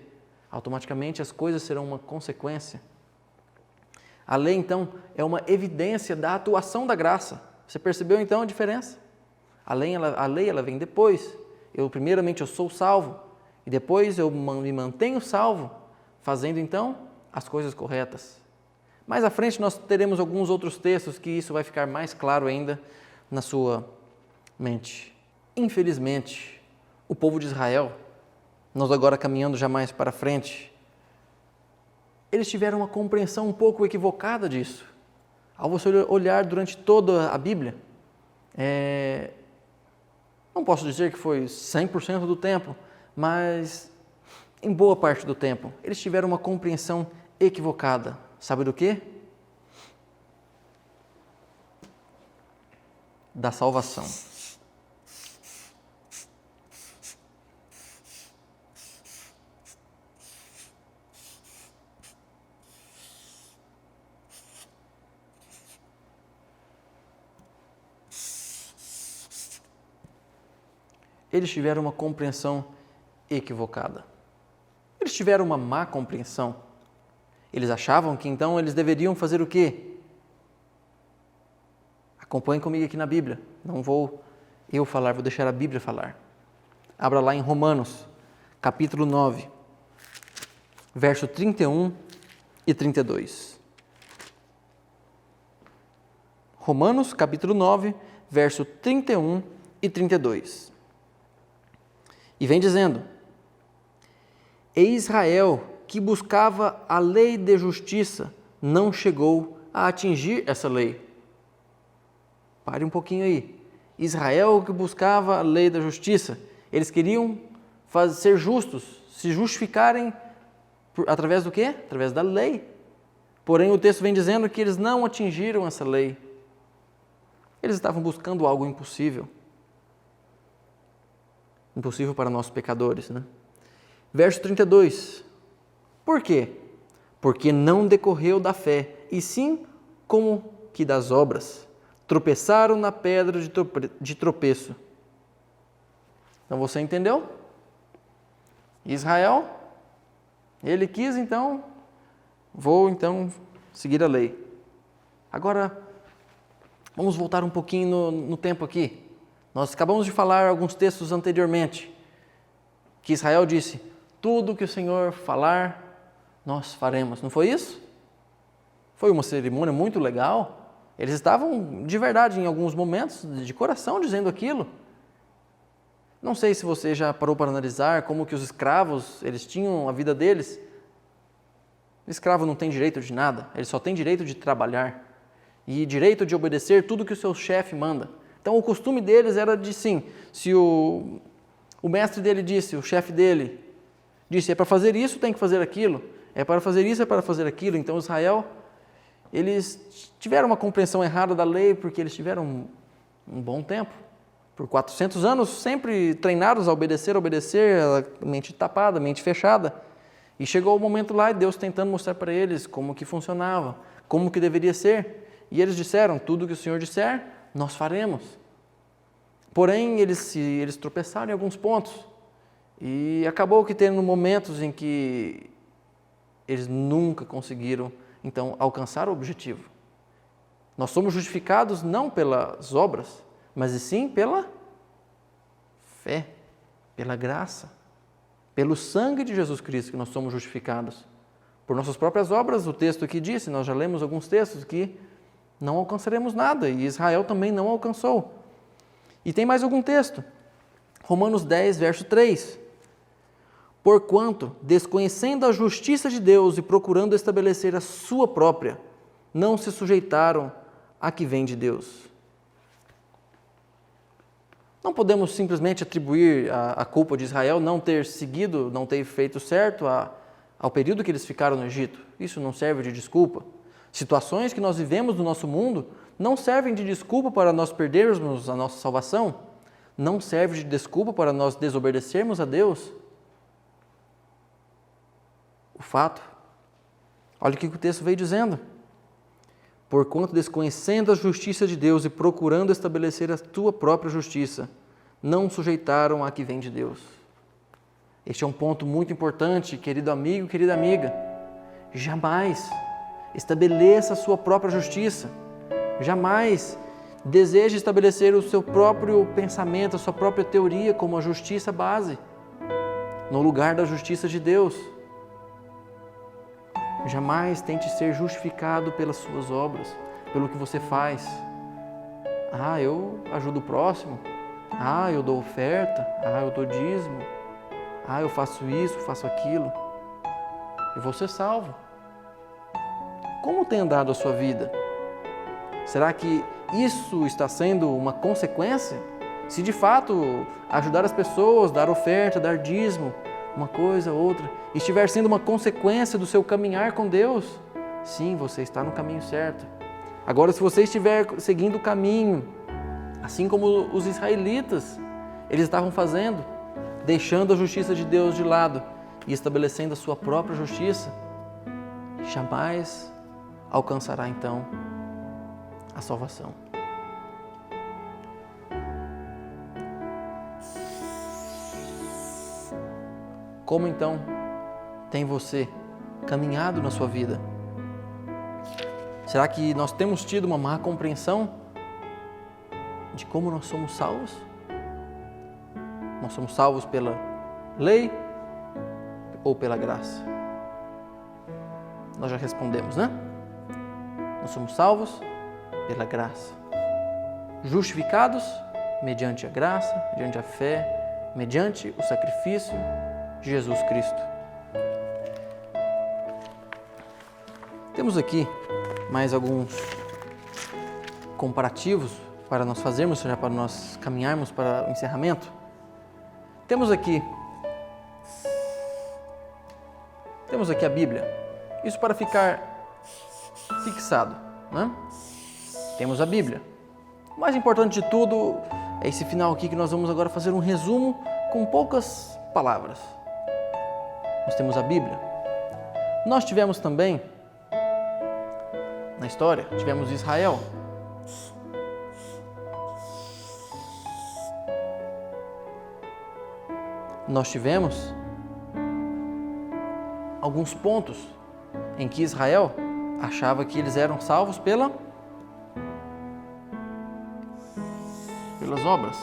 automaticamente as coisas serão uma consequência. A lei, então, é uma evidência da atuação da graça. Você percebeu, então, a diferença? A lei ela vem depois. Primeiramente, eu sou salvo, e depois eu me mantenho salvo, fazendo, então, as coisas corretas. Mais à frente, nós teremos alguns outros textos que isso vai ficar mais claro ainda na sua mente. Infelizmente, o povo de Israel, nós agora caminhando já mais para frente, eles tiveram uma compreensão um pouco equivocada disso. Ao você olhar durante toda a Bíblia, não posso dizer que foi 100% do tempo, mas em boa parte do tempo, eles tiveram uma compreensão equivocada. Sabe do quê? Da salvação. eles tiveram uma compreensão equivocada. Eles tiveram uma má compreensão. Eles achavam que então eles deveriam fazer o quê? Acompanhe comigo aqui na Bíblia. Não vou eu falar, vou deixar a Bíblia falar. Abra lá em Romanos, capítulo 9, verso 31 e 32. Romanos, capítulo 9, verso 31 e 32. E vem dizendo: E Israel, que buscava a lei de justiça, não chegou a atingir essa lei. Pare um pouquinho aí. Israel, que buscava a lei da justiça, eles queriam ser justos, se justificarem através do quê? Através da lei. Porém, o texto vem dizendo que eles não atingiram essa lei. Eles estavam buscando algo impossível. Impossível para nós pecadores, né? Verso 32. Por quê? Porque não decorreu da fé, e sim como que das obras. Tropeçaram na pedra de tropeço. Então você entendeu? Israel, ele quis então, vou então seguir a lei. Agora, vamos voltar um pouquinho no tempo aqui. Nós acabamos de falar alguns textos anteriormente, que Israel disse: tudo que o Senhor falar, nós faremos. Não foi isso? Foi uma cerimônia muito legal. Eles estavam de verdade em alguns momentos, de coração, dizendo aquilo. Não sei se você já parou para analisar como que os escravos, eles tinham a vida deles. O escravo não tem direito de nada, ele só tem direito de trabalhar e direito de obedecer tudo que o seu chefe manda. Então o costume deles era de sim, se o mestre dele disse, o chefe dele disse, é para fazer isso, tem que fazer aquilo, é para fazer isso, é para fazer aquilo. Então Israel, eles tiveram uma compreensão errada da lei porque eles tiveram um bom tempo. Por 400 anos, sempre treinados a obedecer, mente tapada, mente fechada. E chegou o momento lá, Deus tentando mostrar para eles como que funcionava, como que deveria ser. E eles disseram, tudo que o Senhor disser, nós faremos. Porém, eles tropeçaram em alguns pontos. E acabou que tendo momentos em que eles nunca conseguiram, então, alcançar o objetivo. Nós somos justificados não pelas obras, mas sim pela fé, pela graça, pelo sangue de Jesus Cristo que nós somos justificados. Por nossas próprias obras, o texto aqui disse, nós já lemos alguns textos, que não alcançaremos nada, e Israel também não alcançou. E tem mais algum texto, Romanos 10, verso 3. Porquanto, desconhecendo a justiça de Deus e procurando estabelecer a sua própria, não se sujeitaram à que vem de Deus. Não podemos simplesmente atribuir a culpa de Israel não ter seguido, não ter feito certo ao período que eles ficaram no Egito. Isso não serve de desculpa. Situações que nós vivemos no nosso mundo não servem de desculpa para nós perdermos a nossa salvação. Não serve de desculpa para nós desobedecermos a Deus. O fato, olha o que o texto veio dizendo. Porquanto, desconhecendo a justiça de Deus e procurando estabelecer a tua própria justiça, não sujeitaram a que vem de Deus. Este é um ponto muito importante, querido amigo, querida amiga. Jamais estabeleça a sua própria justiça. Jamais deseje estabelecer o seu próprio pensamento, a sua própria teoria como a justiça base, no lugar da justiça de Deus. Jamais tente ser justificado pelas suas obras, pelo que você faz. Eu ajudo o próximo. Eu dou oferta. Eu dou dízimo. Eu faço isso, faço aquilo. E vou ser salvo. Como tem andado a sua vida? Será que isso está sendo uma consequência? Se de fato ajudar as pessoas, dar oferta, dar dízimo, uma coisa, outra, estiver sendo uma consequência do seu caminhar com Deus, sim, você está no caminho certo. Agora, se você estiver seguindo o caminho, assim como os israelitas, eles estavam fazendo, deixando a justiça de Deus de lado e estabelecendo a sua própria justiça, jamais alcançará então a salvação. Como então tem você caminhado na sua vida? Será que nós temos tido uma má compreensão de como nós somos salvos? Nós somos salvos pela lei ou pela graça? Nós já respondemos, né? Nós somos salvos pela graça. Justificados mediante a graça, mediante a fé, mediante o sacrifício de Jesus Cristo. Temos aqui mais alguns comparativos para nós fazermos, já para nós caminharmos para o encerramento. Temos aqui a Bíblia. Isso para ficar fixado, né? Temos a Bíblia. O mais importante de tudo é esse final aqui que nós vamos agora fazer um resumo com poucas palavras. Nós temos a Bíblia. Nós tivemos também, na história, tivemos Israel. Nós tivemos alguns pontos em que Israel achava que eles eram salvos pelas obras.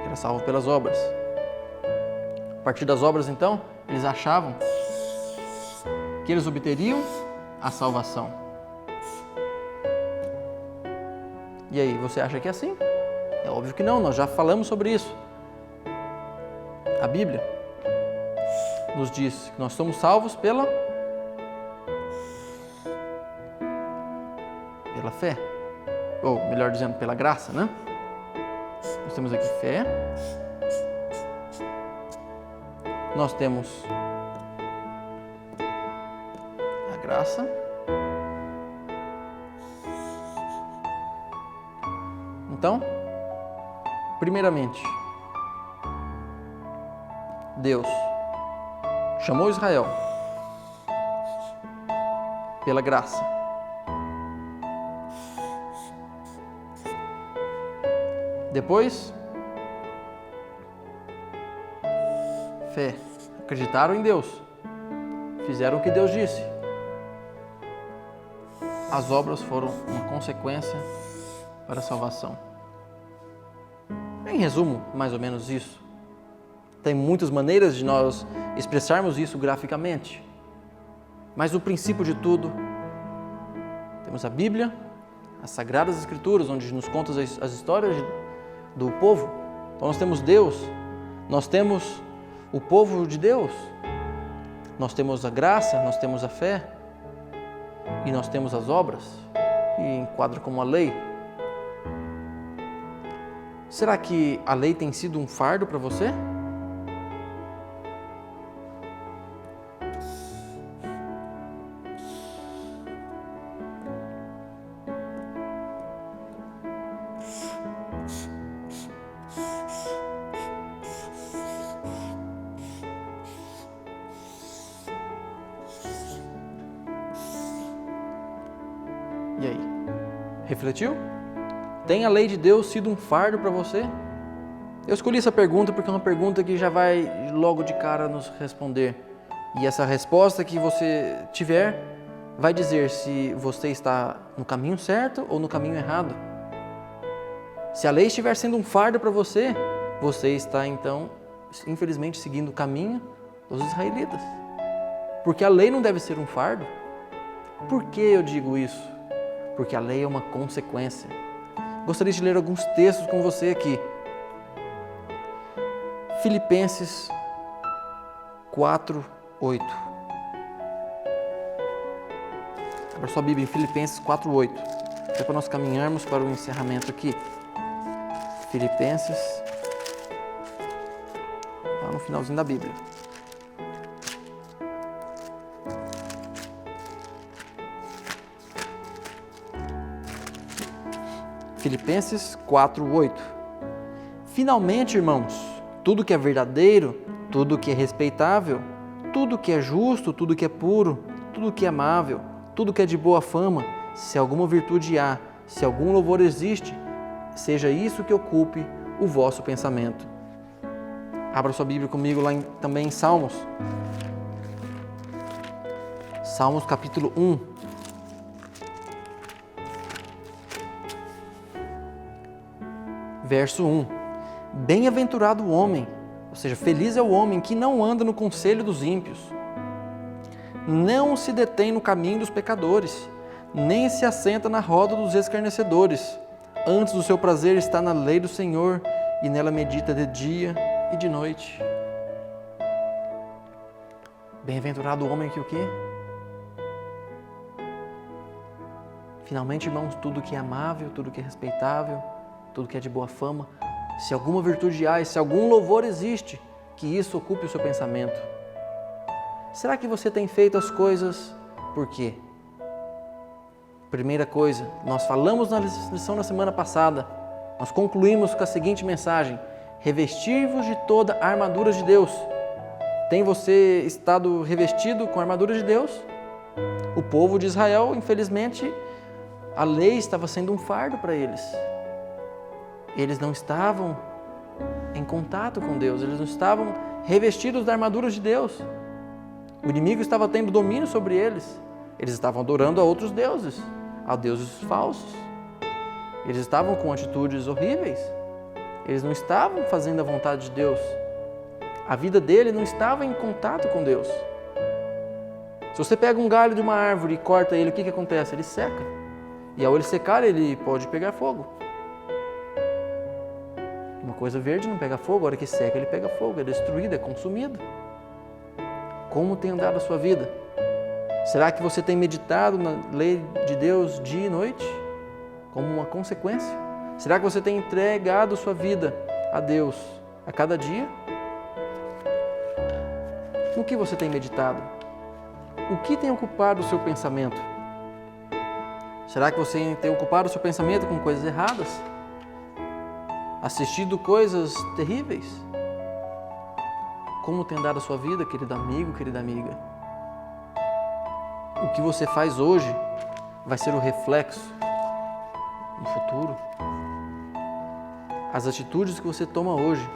Era salvo pelas obras. A partir das obras, então, eles achavam que eles obteriam a salvação. E aí, você acha que é assim? É óbvio que não, nós já falamos sobre isso. A Bíblia nos diz que nós somos salvos pela fé, ou melhor dizendo, pela graça, né? Nós temos aqui fé, nós temos a graça, então, primeiramente, Deus chamou Israel pela graça. Depois, fé. Acreditaram em Deus. Fizeram o que Deus disse. As obras foram uma consequência para a salvação. Em resumo, mais ou menos isso. Tem muitas maneiras de nós expressarmos isso graficamente. Mas o princípio de tudo, temos a Bíblia, as Sagradas Escrituras, onde nos conta as histórias do povo. Então nós temos Deus, nós temos o povo de Deus, nós temos a graça, nós temos a fé e nós temos as obras, e enquadra como a lei. Será que a lei tem sido um fardo para você? E aí? Refletiu? Tem a lei de Deus sido um fardo para você? Eu escolhi essa pergunta porque é uma pergunta que já vai logo de cara nos responder. E essa resposta que você tiver vai dizer se você está no caminho certo ou no caminho errado. Se a lei estiver sendo um fardo para você, você está então, infelizmente, seguindo o caminho dos israelitas. Porque a lei não deve ser um fardo. Por que eu digo isso? Porque a lei é uma consequência. Gostaria de ler alguns textos com você aqui. Filipenses 4:8. Abra sua Bíblia em Filipenses 4:8. É para nós caminharmos para o encerramento aqui. Filipenses, lá no finalzinho da Bíblia. Filipenses 4:8. Finalmente, irmãos, tudo que é verdadeiro, tudo que é respeitável, tudo que é justo, tudo que é puro, tudo que é amável, tudo que é de boa fama, se alguma virtude há, se algum louvor existe, seja isso que ocupe o vosso pensamento. Abra sua Bíblia comigo lá também em Salmos. Salmos capítulo 1. Verso 1. Bem-aventurado o homem, ou seja, feliz é o homem que não anda no conselho dos ímpios, não se detém no caminho dos pecadores, nem se assenta na roda dos escarnecedores. Antes o seu prazer está na lei do Senhor, e nela medita de dia e de noite. Bem-aventurado o homem que o quê? Finalmente, irmãos, tudo que é amável, tudo que é respeitável, tudo que é de boa fama, se alguma virtude há, se algum louvor existe, que isso ocupe o seu pensamento. Será que você tem feito as coisas por quê? Primeira coisa, nós falamos na lição na semana passada, nós concluímos com a seguinte mensagem: revestir-vos de toda a armadura de Deus. Tem você estado revestido com a armadura de Deus? O povo de Israel, infelizmente, a lei estava sendo um fardo para eles. Eles não estavam em contato com Deus, eles não estavam revestidos da armadura de Deus. O inimigo estava tendo domínio sobre eles. Eles estavam adorando a outros deuses, a deuses falsos. Eles estavam com atitudes horríveis. Eles não estavam fazendo a vontade de Deus. A vida dele não estava em contato com Deus. Se você pega um galho de uma árvore e corta ele, o que acontece? Ele seca. E ao ele secar, ele pode pegar fogo. Uma coisa verde não pega fogo, a hora que seca ele pega fogo, é destruído, é consumido. Como tem andado a sua vida? Será que você tem meditado na lei de Deus dia e noite? Como uma consequência? Será que você tem entregado sua vida a Deus a cada dia? No que você tem meditado? O que tem ocupado o seu pensamento? Será que você tem ocupado o seu pensamento com coisas erradas? Assistido coisas terríveis? Como tem andado a sua vida, querido amigo, querida amiga? O que você faz hoje vai ser o reflexo no futuro. As atitudes que você toma hoje.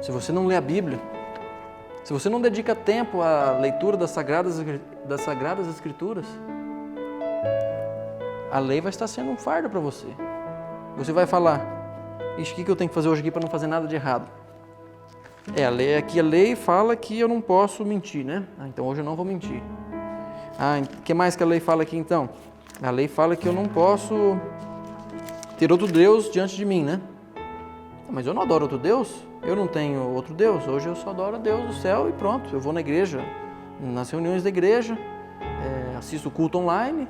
Se você não lê a Bíblia, se você não dedica tempo à leitura das Sagradas Escrituras, a lei vai estar sendo um fardo para você. Você vai falar: ixi, o que eu tenho que fazer hoje aqui para não fazer nada de errado? A lei fala que eu não posso mentir, né? Então hoje eu não vou mentir. O que mais que a lei fala aqui então? A lei fala que eu não posso ter outro Deus diante de mim, né? Mas eu não adoro outro Deus, eu não tenho outro Deus, hoje eu só adoro a Deus do céu e pronto. Eu vou na igreja, nas reuniões da igreja, assisto o culto online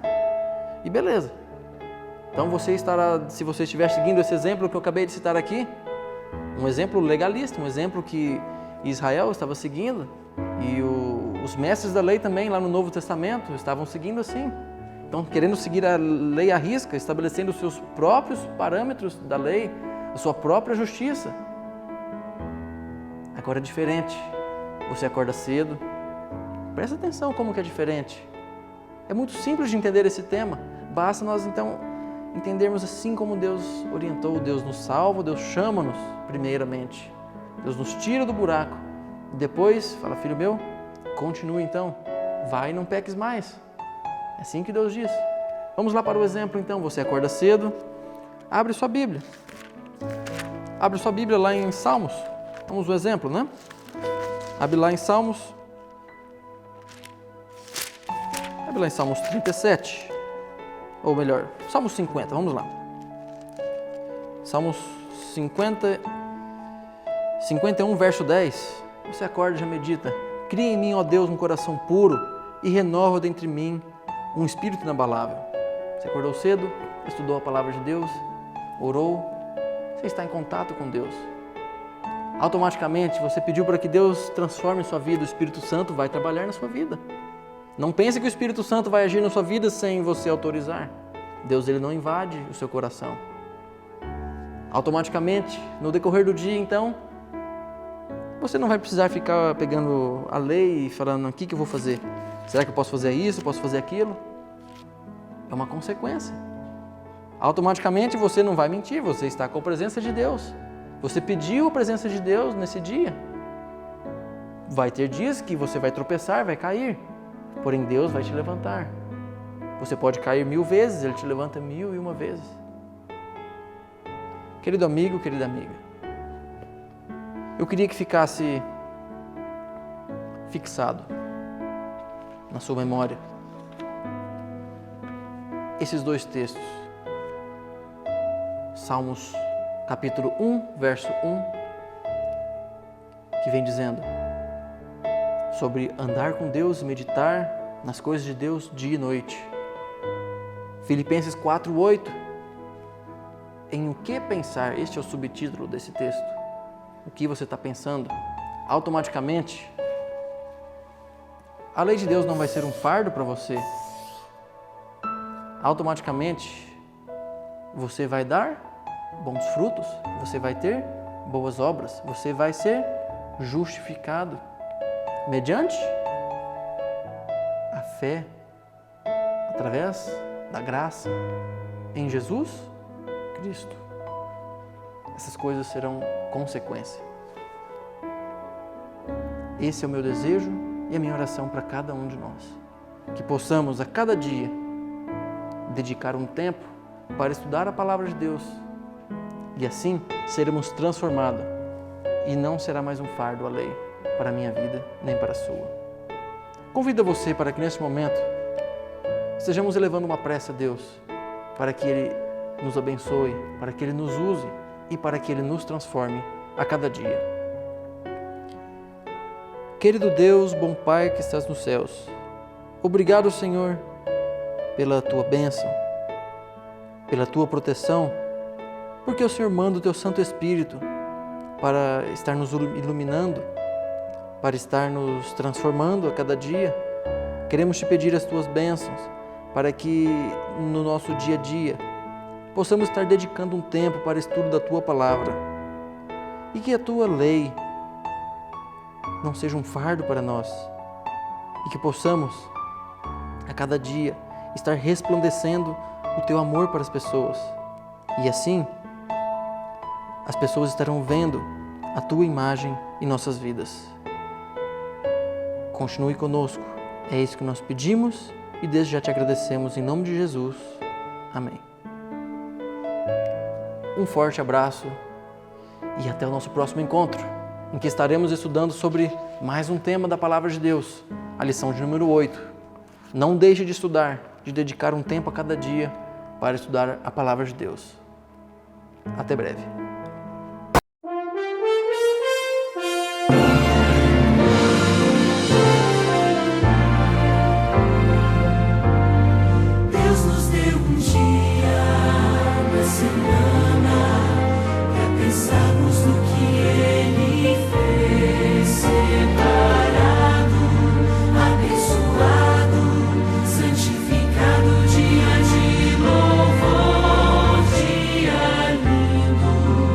e beleza. Então você estará, se você estiver seguindo esse exemplo que eu acabei de citar aqui, um exemplo legalista, um exemplo que Israel estava seguindo e os mestres da lei também lá no Novo Testamento estavam seguindo assim. Então, querendo seguir a lei à risca, estabelecendo os seus próprios parâmetros da lei, a sua própria justiça. Agora é diferente. Você acorda cedo. Presta atenção como que é diferente. É muito simples de entender esse tema. Basta nós, então, entendermos assim como Deus orientou. Deus nos salva, Deus chama-nos primeiramente. Deus nos tira do buraco. E depois, fala: filho meu, continua então. Vai e não peques mais. É assim que Deus diz. Vamos lá para o exemplo então. Você acorda cedo, abre sua Bíblia. Abre sua Bíblia lá em Salmos. Vamos ao exemplo, né? Abre lá em Salmos. Abre lá em Salmos 37. Ou melhor, Salmos 50, vamos lá. Salmos 51, verso 10. Você acorda e já medita. Cria em mim, ó Deus, um coração puro e renova dentre mim um espírito inabalável. Você acordou cedo, estudou a palavra de Deus, orou, você está em contato com Deus. Automaticamente você pediu para que Deus transforme sua vida, o Espírito Santo vai trabalhar na sua vida. Não pense que o Espírito Santo vai agir na sua vida sem você autorizar. Deus, ele não invade o seu coração. Automaticamente, no decorrer do dia, então, você não vai precisar ficar pegando a lei e falando: o que eu vou fazer? Será que eu posso fazer isso? Posso fazer aquilo? É uma consequência. automaticamente você não vai mentir, você está com a presença de Deus. Você pediu a presença de Deus nesse dia. Vai ter dias que você vai tropeçar, vai cair, porém Deus vai te levantar. Você pode cair 1000 vezes, Ele te levanta 1001 vezes. Querido amigo, querida amiga, eu queria que ficasse fixado na sua memória esses 2 textos. Salmos capítulo 1, verso 1, que vem dizendo sobre andar com Deus e meditar nas coisas de Deus dia e noite. Filipenses 4:8, em o que pensar? Este é o subtítulo desse texto. O que você está pensando? Automaticamente, a lei de Deus não vai ser um fardo para você. Automaticamente, você vai dar bons frutos, você vai ter boas obras, você vai ser justificado mediante a fé, através da graça em Jesus Cristo. Essas coisas serão consequência. Esse é o meu desejo e a minha oração para cada um de nós. Que possamos a cada dia dedicar um tempo para estudar a palavra de Deus e assim seremos transformados e não será mais um fardo a lei para a minha vida nem para a sua. Convido você para que neste momento estejamos elevando uma prece a Deus para que Ele nos abençoe, para que Ele nos use e para que Ele nos transforme a cada dia. Querido Deus, bom Pai que estás nos céus, obrigado, Senhor, pela Tua bênção, pela Tua proteção, porque o Senhor manda o Teu Santo Espírito para estar nos iluminando, para estar nos transformando a cada dia. Queremos Te pedir as Tuas bênçãos para que no nosso dia a dia possamos estar dedicando um tempo para o estudo da Tua Palavra e que a Tua lei não seja um fardo para nós e que possamos a cada dia estar resplandecendo o Teu amor para as pessoas e assim as pessoas estarão vendo a Tua imagem em nossas vidas. Continue conosco, é isso que nós pedimos e desde já Te agradecemos em nome de Jesus. Amém. Um forte abraço e até o nosso próximo encontro, em que estaremos estudando sobre mais um tema da Palavra de Deus, a lição de número 8. Não deixe de estudar, de dedicar um tempo a cada dia para estudar a Palavra de Deus. Até breve. Deus nos deu um dia na semana para pensarmos no que Ele fez, separado, abençoado, santificado, dia de louvor, dia lindo.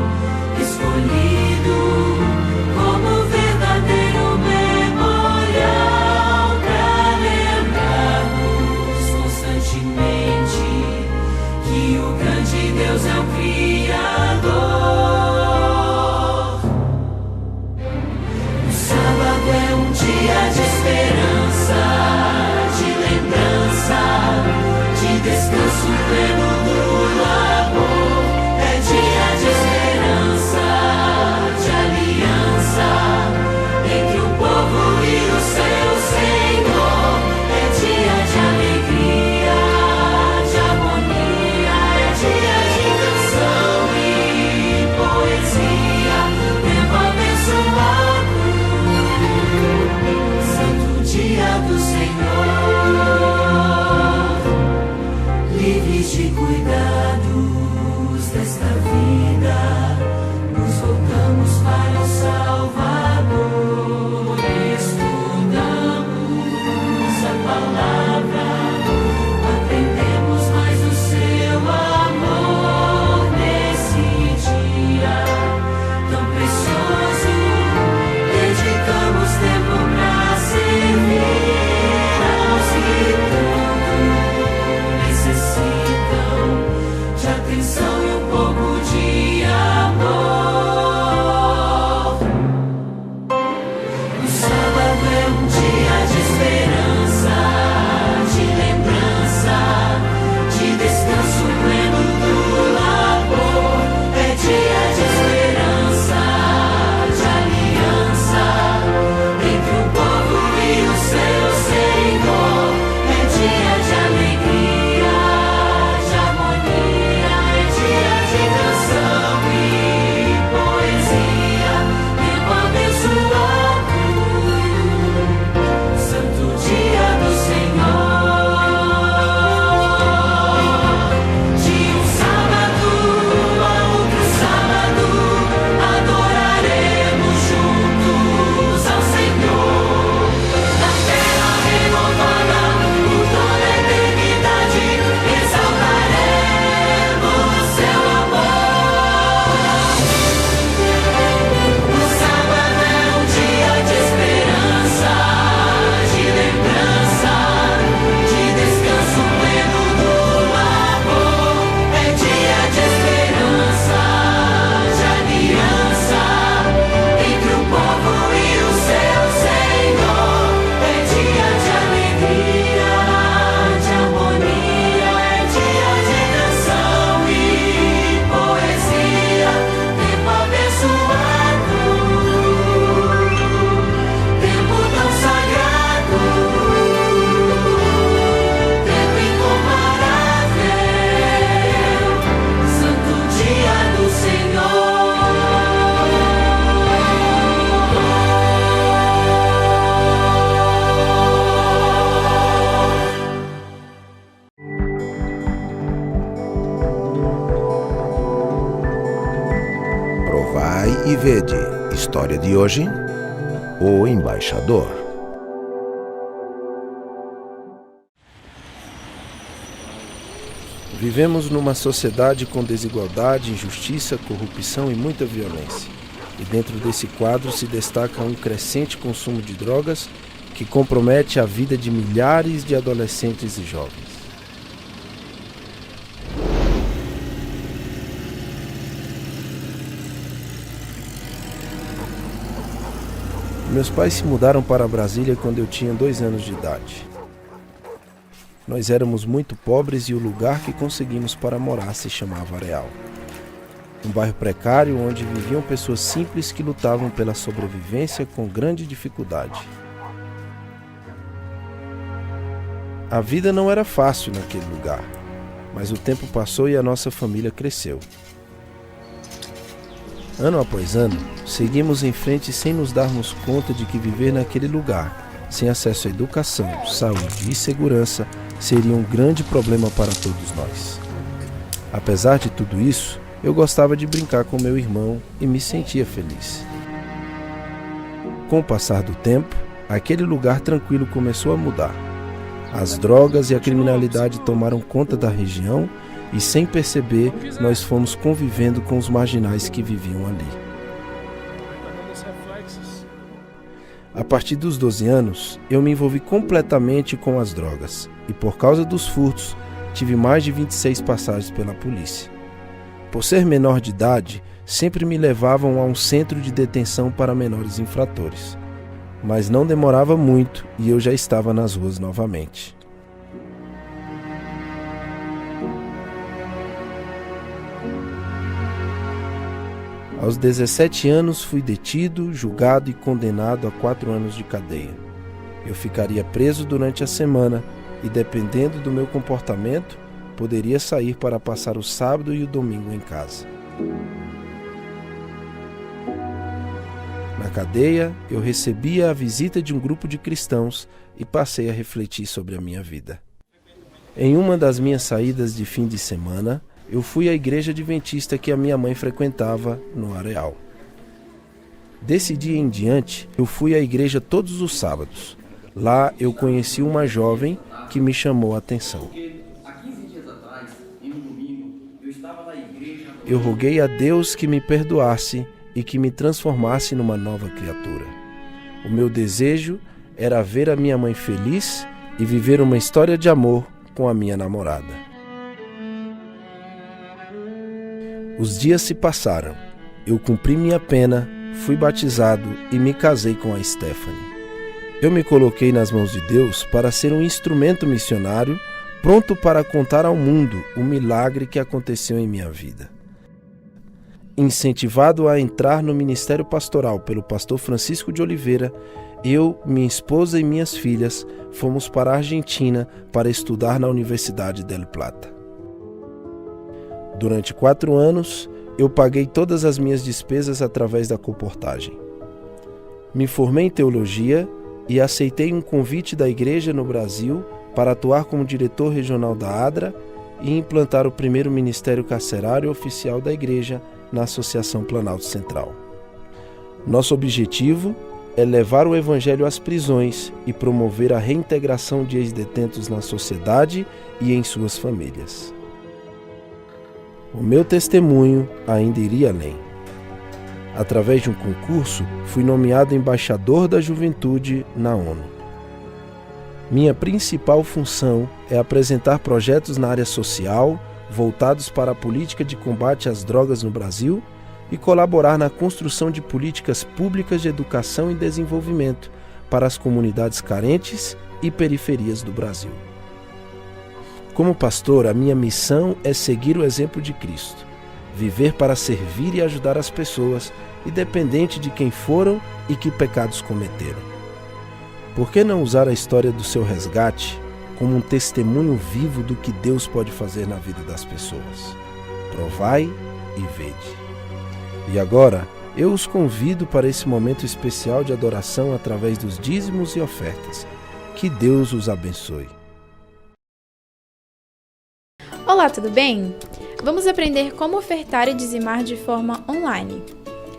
Vede História de hoje, O Embaixador. Vivemos numa sociedade com desigualdade, injustiça, corrupção e muita violência. E dentro desse quadro se destaca um crescente consumo de drogas que compromete a vida de milhares de adolescentes e jovens. Meus pais se mudaram para Brasília quando eu tinha 2 anos de idade. Nós éramos muito pobres e o lugar que conseguimos para morar se chamava Areal. Um bairro precário onde viviam pessoas simples que lutavam pela sobrevivência com grande dificuldade. A vida não era fácil naquele lugar, mas o tempo passou e a nossa família cresceu. Ano após ano, seguimos em frente sem nos darmos conta de que viver naquele lugar, sem acesso à educação, saúde e segurança, seria um grande problema para todos nós. Apesar de tudo isso, eu gostava de brincar com meu irmão e me sentia feliz. Com o passar do tempo, aquele lugar tranquilo começou a mudar. As drogas e a criminalidade tomaram conta da região e, sem perceber, nós fomos convivendo com os marginais que viviam ali. A partir dos 12 anos, eu me envolvi completamente com as drogas e, por causa dos furtos, tive mais de 26 passagens pela polícia. Por ser menor de idade, sempre me levavam a um centro de detenção para menores infratores. Mas não demorava muito e eu já estava nas ruas novamente. Aos 17 anos fui detido, julgado e condenado a 4 anos de cadeia. Eu ficaria preso durante a semana e, dependendo do meu comportamento, poderia sair para passar o sábado e o domingo em casa. Na cadeia, eu recebia a visita de um grupo de cristãos e passei a refletir sobre a minha vida. Em uma das minhas saídas de fim de semana, eu fui à igreja adventista que a minha mãe frequentava no Areal. Desse dia em diante, eu fui à igreja todos os sábados. Lá eu conheci uma jovem que me chamou a atenção. Eu roguei a Deus que me perdoasse e que me transformasse numa nova criatura. O meu desejo era ver a minha mãe feliz e viver uma história de amor com a minha namorada. Os dias se passaram. Eu cumpri minha pena, fui batizado e me casei com a Stephanie. Eu me coloquei nas mãos de Deus para ser um instrumento missionário, pronto para contar ao mundo o milagre que aconteceu em minha vida. Incentivado a entrar no ministério pastoral pelo pastor Francisco de Oliveira, eu, minha esposa e minhas filhas fomos para a Argentina para estudar na Universidade del Plata. Durante 4 anos, eu paguei todas as minhas despesas através da colportagem. Me formei em teologia e aceitei um convite da igreja no Brasil para atuar como diretor regional da ADRA e implantar o primeiro ministério carcerário oficial da igreja na Associação Planalto Central. Nosso objetivo é levar o evangelho às prisões e promover a reintegração de ex-detentos na sociedade e em suas famílias. O meu testemunho ainda iria além. Através de um concurso, fui nomeado embaixador da juventude na ONU. Minha principal função é apresentar projetos na área social, voltados para a política de combate às drogas no Brasil e colaborar na construção de políticas públicas de educação e desenvolvimento para as comunidades carentes e periferias do Brasil. Como pastor, a minha missão é seguir o exemplo de Cristo, viver para servir e ajudar as pessoas, independente de quem foram e que pecados cometeram. Por que não usar a história do seu resgate como um testemunho vivo do que Deus pode fazer na vida das pessoas? Provai e vede. E agora, eu os convido para esse momento especial de adoração através dos dízimos e ofertas. Que Deus os abençoe. Olá, tudo bem? Vamos aprender como ofertar e dizimar de forma online.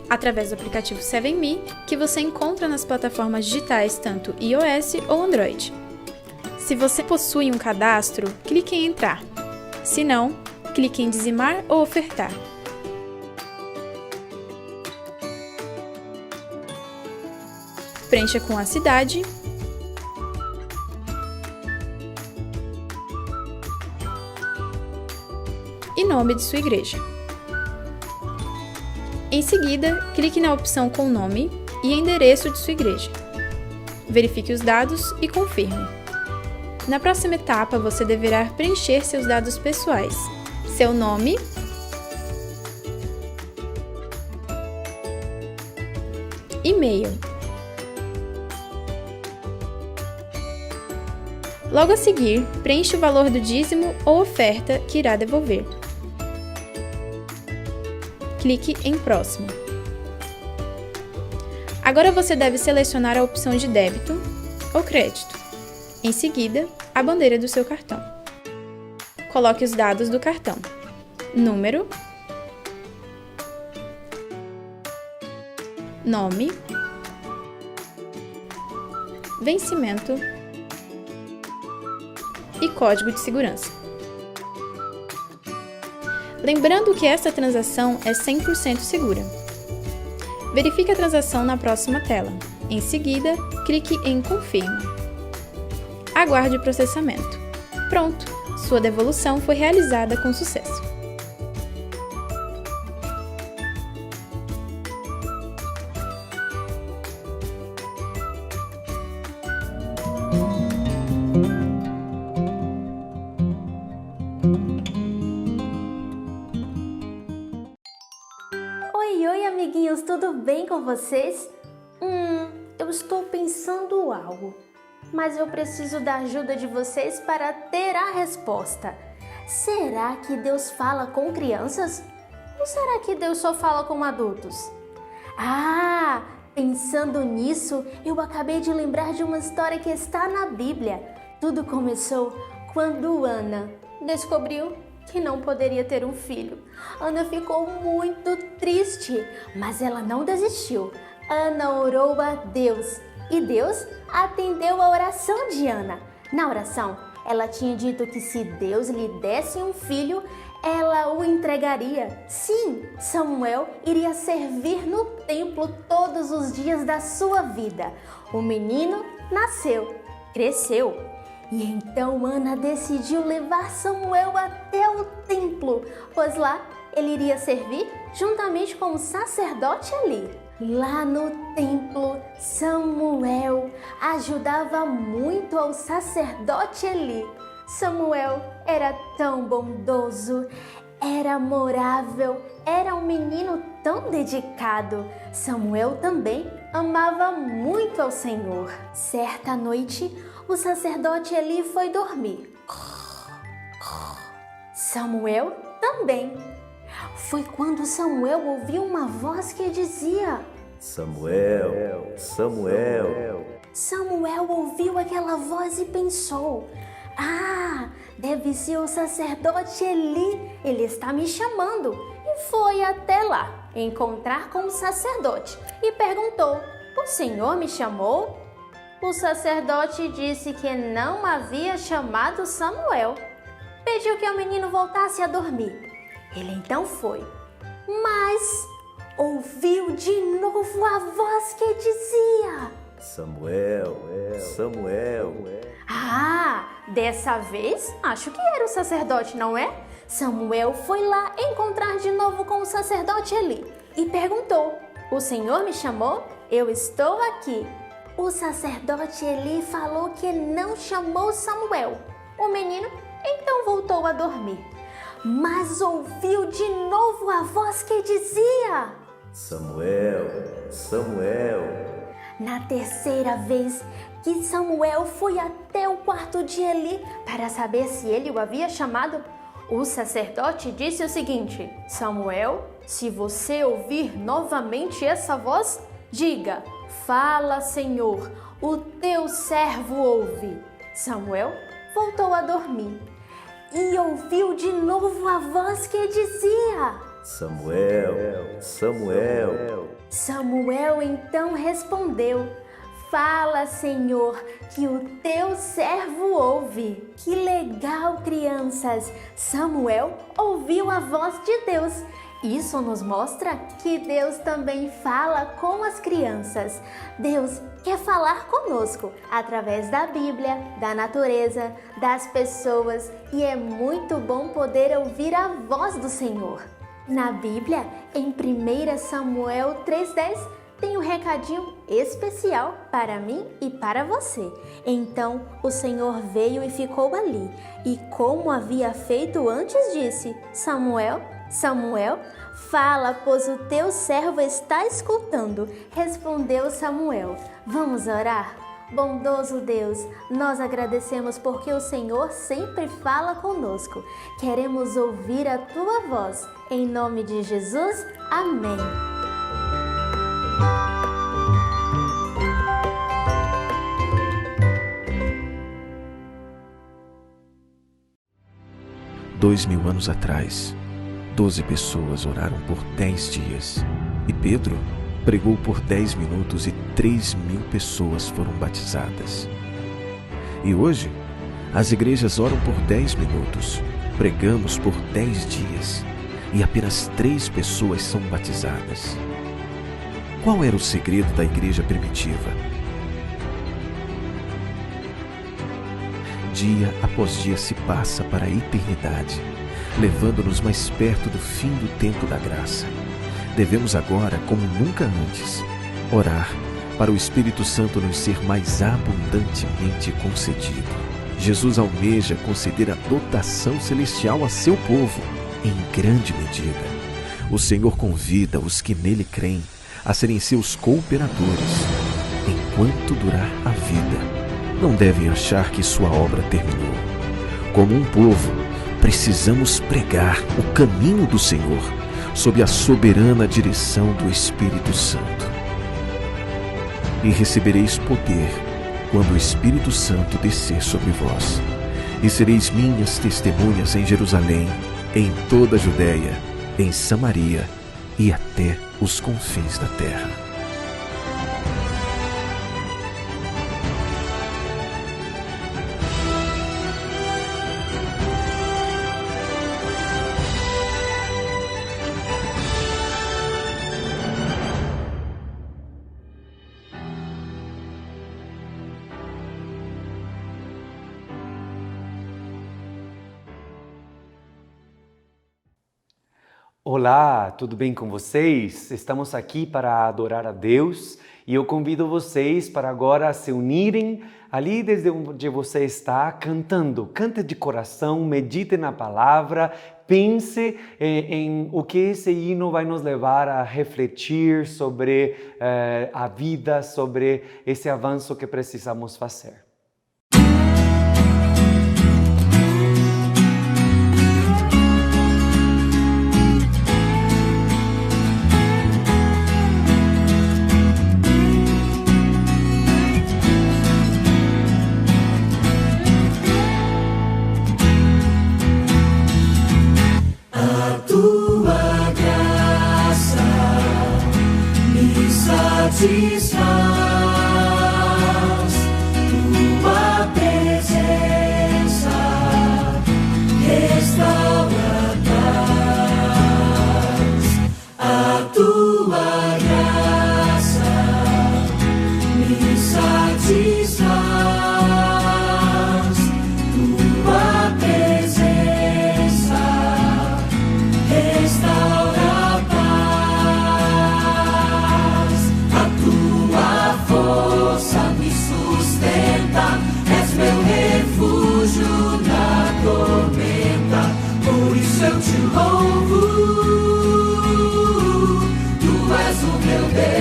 através do aplicativo 7Me, que você encontra nas plataformas digitais tanto iOS ou Android. Se você possui um cadastro, clique em Entrar. Se não, clique em Dizimar ou Ofertar. Preencha com a cidade e nome de sua igreja. Em seguida, clique na opção com nome e endereço de sua igreja. Verifique os dados e confirme. Na próxima etapa, você deverá preencher seus dados pessoais, seu nome, e-mail. Logo a seguir, preencha o valor do dízimo ou oferta que irá devolver. Clique em Próximo. Agora você deve selecionar a opção de débito ou crédito. Em seguida, a bandeira do seu cartão. Coloque os dados do cartão: número, nome, vencimento e código de segurança. Lembrando que esta transação é 100% segura. Verifique a transação na próxima tela. Em seguida, clique em Confirme. Aguarde o processamento. Pronto! Sua devolução foi realizada com sucesso. Oi, amiguinhos, tudo bem com vocês? Eu estou pensando algo, mas eu preciso da ajuda de vocês para ter a resposta. Será que Deus fala com crianças? Ou será que Deus só fala com adultos? Pensando nisso, eu acabei de lembrar de uma história que está na Bíblia. Tudo começou quando Ana descobriu que não poderia ter um filho. Ana ficou muito triste, mas ela não desistiu. Ana orou a Deus e Deus atendeu a oração de Ana. Na oração, ela tinha dito que se Deus lhe desse um filho, ela o entregaria. Sim, Samuel iria servir no templo todos os dias da sua vida. O menino nasceu, cresceu. E então Ana decidiu levar Samuel até o templo, pois lá ele iria servir juntamente com o sacerdote Eli. Lá no templo, Samuel ajudava muito ao sacerdote Eli. Samuel era tão bondoso, era amorável, era um menino tão dedicado. Samuel também amava muito ao Senhor. Certa noite, o sacerdote Eli foi dormir. Samuel também. Foi quando Samuel ouviu uma voz que dizia: Samuel, Samuel. Samuel ouviu aquela voz e pensou: deve ser o sacerdote Eli, ele está me chamando. E foi até lá encontrar com o sacerdote e perguntou: o Senhor me chamou? O sacerdote disse que não havia chamado Samuel. Pediu que o menino voltasse a dormir. Ele então foi, mas ouviu de novo a voz que dizia: Samuel, Samuel. Dessa vez acho que era o sacerdote, não é? Samuel foi lá encontrar de novo com o sacerdote Eli e perguntou: o Senhor me chamou? Eu estou aqui. O sacerdote Eli falou que não chamou Samuel. O menino então voltou a dormir, mas ouviu de novo a voz que dizia: Samuel, Samuel. Na terceira vez que Samuel foi até o quarto de Eli para saber se ele o havia chamado, o sacerdote disse o seguinte: Samuel, se você ouvir novamente essa voz, diga: fala, Senhor, o teu servo ouve. Samuel voltou a dormir e ouviu de novo a voz que dizia: Samuel, Samuel. Samuel então respondeu: Fala, Senhor, que o teu servo ouve. Que legal, crianças! Samuel ouviu a voz de Deus. Isso nos mostra que Deus também fala com as crianças. Deus quer falar conosco através da Bíblia, da natureza, das pessoas, e é muito bom poder ouvir a voz do Senhor. Na Bíblia, em 1 Samuel 3,10, tem um recadinho especial para mim e para você. Então o Senhor veio e ficou ali, e como havia feito antes, disse: Samuel, Samuel, fala, pois o teu servo está escutando. Respondeu Samuel: Vamos orar? Bondoso Deus, nós agradecemos porque o Senhor sempre fala conosco. Queremos ouvir a tua voz. Em nome de Jesus, amém. Dois 2000 anos atrás, 12 pessoas oraram por 10 dias e Pedro pregou por 10 minutos e 3.000 pessoas foram batizadas. E hoje, as igrejas oram por 10 minutos, pregamos por 10 dias e apenas 3 pessoas são batizadas. Qual era o segredo da igreja primitiva? Dia após dia se passa para a eternidade, levando-nos mais perto do fim do tempo da graça. Devemos agora, como nunca antes, orar para o Espírito Santo nos ser mais abundantemente concedido. Jesus almeja conceder a dotação celestial a seu povo, em grande medida. O Senhor convida os que nele creem a serem seus cooperadores, enquanto durar a vida. Não devem achar que sua obra terminou. Como um povo, precisamos pregar o caminho do Senhor, sob a soberana direção do Espírito Santo. E recebereis poder quando o Espírito Santo descer sobre vós, e sereis minhas testemunhas em Jerusalém, em toda a Judéia, em Samaria e até os confins da terra. Olá, tudo bem com vocês? Estamos aqui para adorar a Deus e eu convido vocês para agora se unirem ali desde onde você está cantando. Cante de coração, medite na palavra, pense em o que esse hino vai nos levar a refletir sobre a vida, sobre esse avanço que precisamos fazer. Satisfaz, tua presença restaura a tua graça me satisfaz, tua presença restaura me sustenta, és meu refúgio na tormenta, por isso eu te louvo, tu és o meu Deus,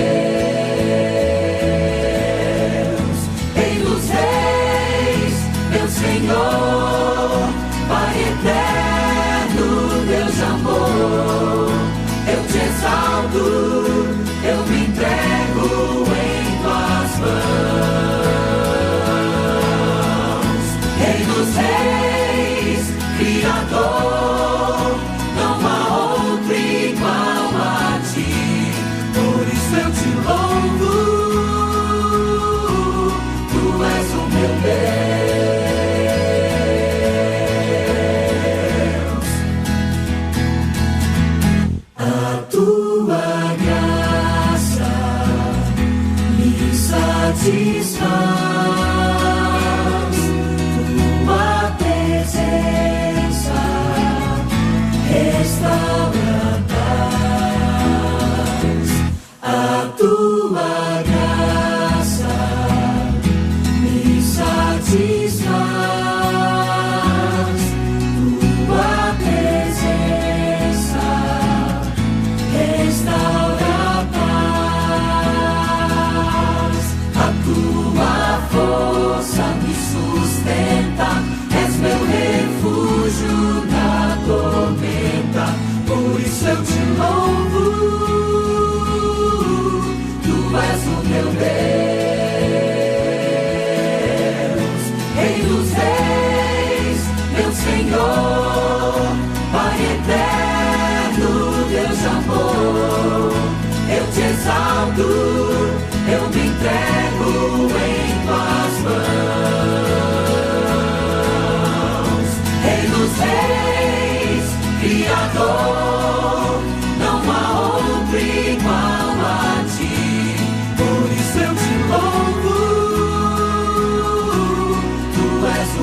Rei dos reis, meu Senhor, Pai eterno, Deus de amor, eu te exalto, eu me entrego em tuas mãos, Rei dos reis, Criador, não há outro igual.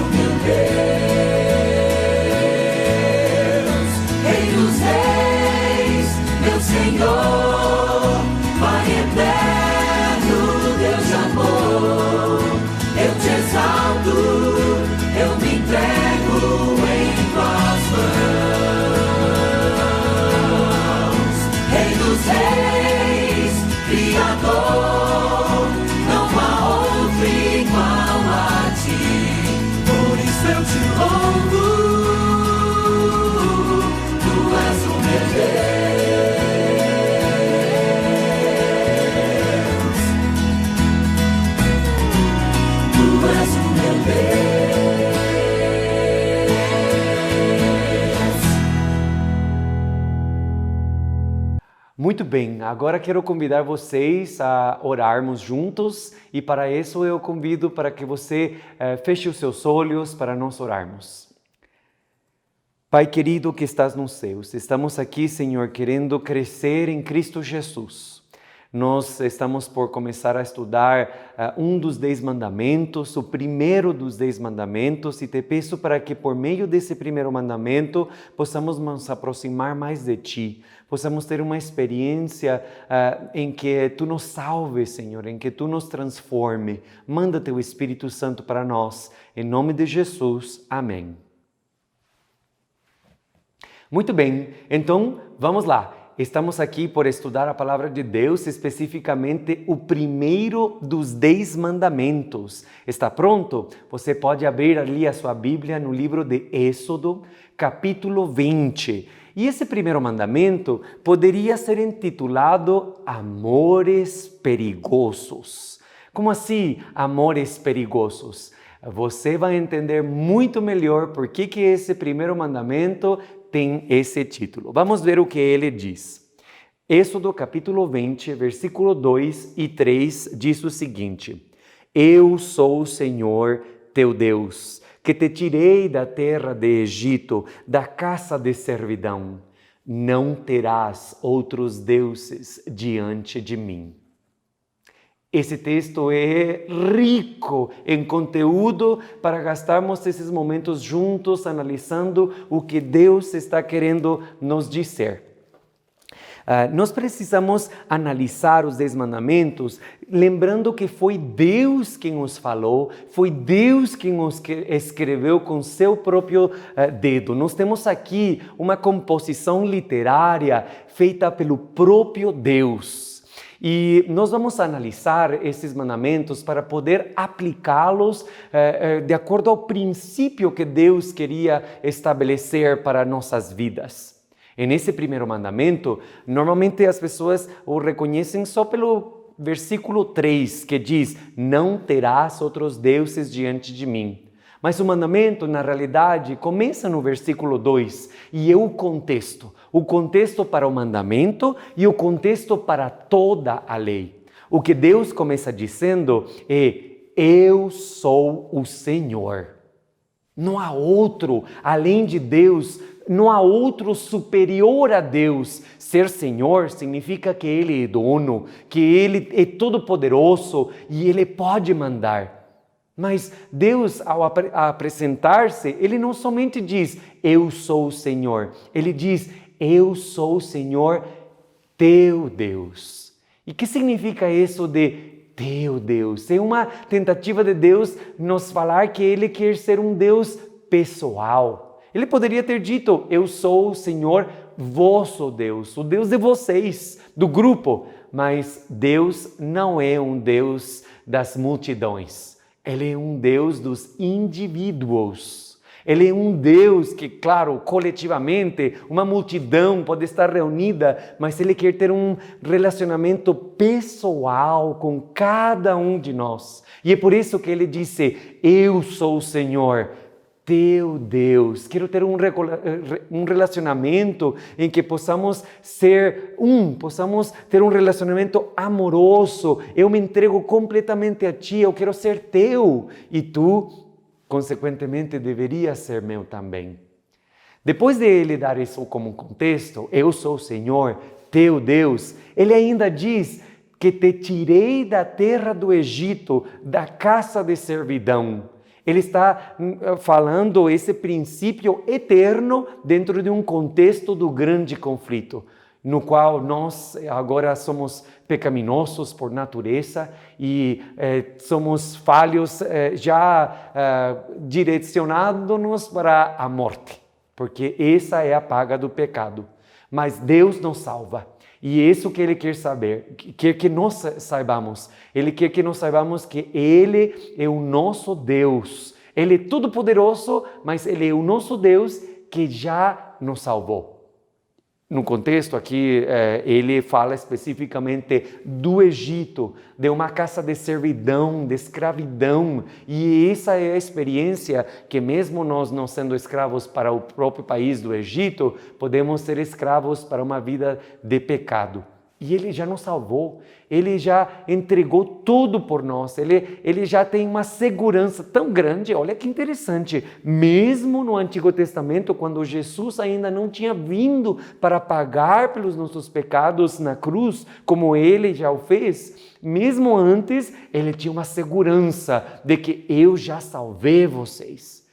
meu Deus, Rei dos reis, meu Senhor, Pai eterno, Deus de amor, eu te exalto, eu me entrego em tuas mãos. Rei dos reis, Criador, não há outro igual a ti, por isso eu te louvo, tu és o meu Deus, tu és o meu Deus. Muito bem, agora quero convidar vocês a orarmos juntos e para isso eu convido para que você feche os seus olhos para nós orarmos. Pai querido que estás nos céus, estamos aqui, Senhor, querendo crescer em Cristo Jesus. Nós estamos por começar a estudar um dos 10 mandamentos, o primeiro dos 10 mandamentos, e te peço para que por meio desse primeiro mandamento possamos nos aproximar mais de Ti, possamos ter uma experiência em que Tu nos salves, Senhor, em que Tu nos transforme. Manda Teu Espírito Santo para nós, em nome de Jesus. Amém. Muito bem, então vamos lá. Estamos aqui por estudar a palavra de Deus, especificamente o primeiro dos 10 mandamentos. Está pronto? Você pode abrir ali a sua Bíblia no livro de Êxodo, capítulo 20. E esse primeiro mandamento poderia ser intitulado Amores Perigosos. Como assim, amores perigosos? Você vai entender muito melhor por que esse primeiro mandamento tem esse título. Vamos ver o que ele diz. Êxodo capítulo 20, versículo 2 e 3 diz o seguinte: Eu sou o Senhor teu Deus, que te tirei da terra de Egito, da casa de servidão. Não terás outros deuses diante de mim. Esse texto é rico em conteúdo para gastarmos esses momentos juntos, analisando o que Deus está querendo nos dizer. Nós precisamos analisar os 10 mandamentos, lembrando que foi Deus quem os falou, foi Deus quem os escreveu com seu próprio dedo. Nós temos aqui uma composição literária feita pelo próprio Deus. E nós vamos analisar esses mandamentos para poder aplicá-los de acordo ao princípio que Deus queria estabelecer para nossas vidas. Nesse primeiro mandamento, normalmente as pessoas o reconhecem só pelo versículo 3, que diz: Não terás outros deuses diante de mim. Mas o mandamento, na realidade, começa no versículo 2 e é o contexto para o mandamento e o contexto para toda a lei. O que Deus começa dizendo é: Eu sou o Senhor. Não há outro além de Deus, não há outro superior a Deus. Ser Senhor significa que Ele é dono, que Ele é todo-poderoso e Ele pode mandar. Mas Deus, ao apresentar-se, Ele não somente diz, eu sou o Senhor. Ele diz, eu sou o Senhor, teu Deus. E o que significa isso de teu Deus? É uma tentativa de Deus nos falar que Ele quer ser um Deus pessoal. Ele poderia ter dito, eu sou o Senhor, vosso Deus, o Deus de vocês, do grupo. Mas Deus não é um Deus das multidões. Ele é um Deus dos indivíduos. Ele é um Deus que, claro, coletivamente, uma multidão pode estar reunida, mas Ele quer ter um relacionamento pessoal com cada um de nós. E é por isso que Ele disse, eu sou o Senhor, teu Deus. Quero ter um relacionamento em que possamos possamos ter um relacionamento amoroso. Eu me entrego completamente a Ti, eu quero ser Teu e Tu, consequentemente, deveria ser meu também. Depois de Ele dar isso como contexto, eu sou o Senhor, Teu Deus, Ele ainda diz que te tirei da terra do Egito, da casa de servidão. Ele está falando esse princípio eterno dentro de um contexto do grande conflito, no qual nós agora somos pecaminosos por natureza e somos falhos, já direcionando-nos para a morte, porque essa é a paga do pecado. Mas Deus nos salva. E isso que Ele quer saber, quer que nós saibamos. Ele quer que nós saibamos que Ele é o nosso Deus. Ele é todo-poderoso, mas Ele é o nosso Deus que já nos salvou. No contexto aqui, ele fala especificamente do Egito, de uma casa de servidão, de escravidão. E essa é a experiência que mesmo nós não sendo escravos para o próprio país do Egito, podemos ser escravos para uma vida de pecado. E Ele já nos salvou, Ele já entregou tudo por nós, Ele já tem uma segurança tão grande. Olha que interessante, mesmo no Antigo Testamento, quando Jesus ainda não tinha vindo para pagar pelos nossos pecados na cruz, como Ele já o fez, mesmo antes, Ele tinha uma segurança de que eu já salvei vocês.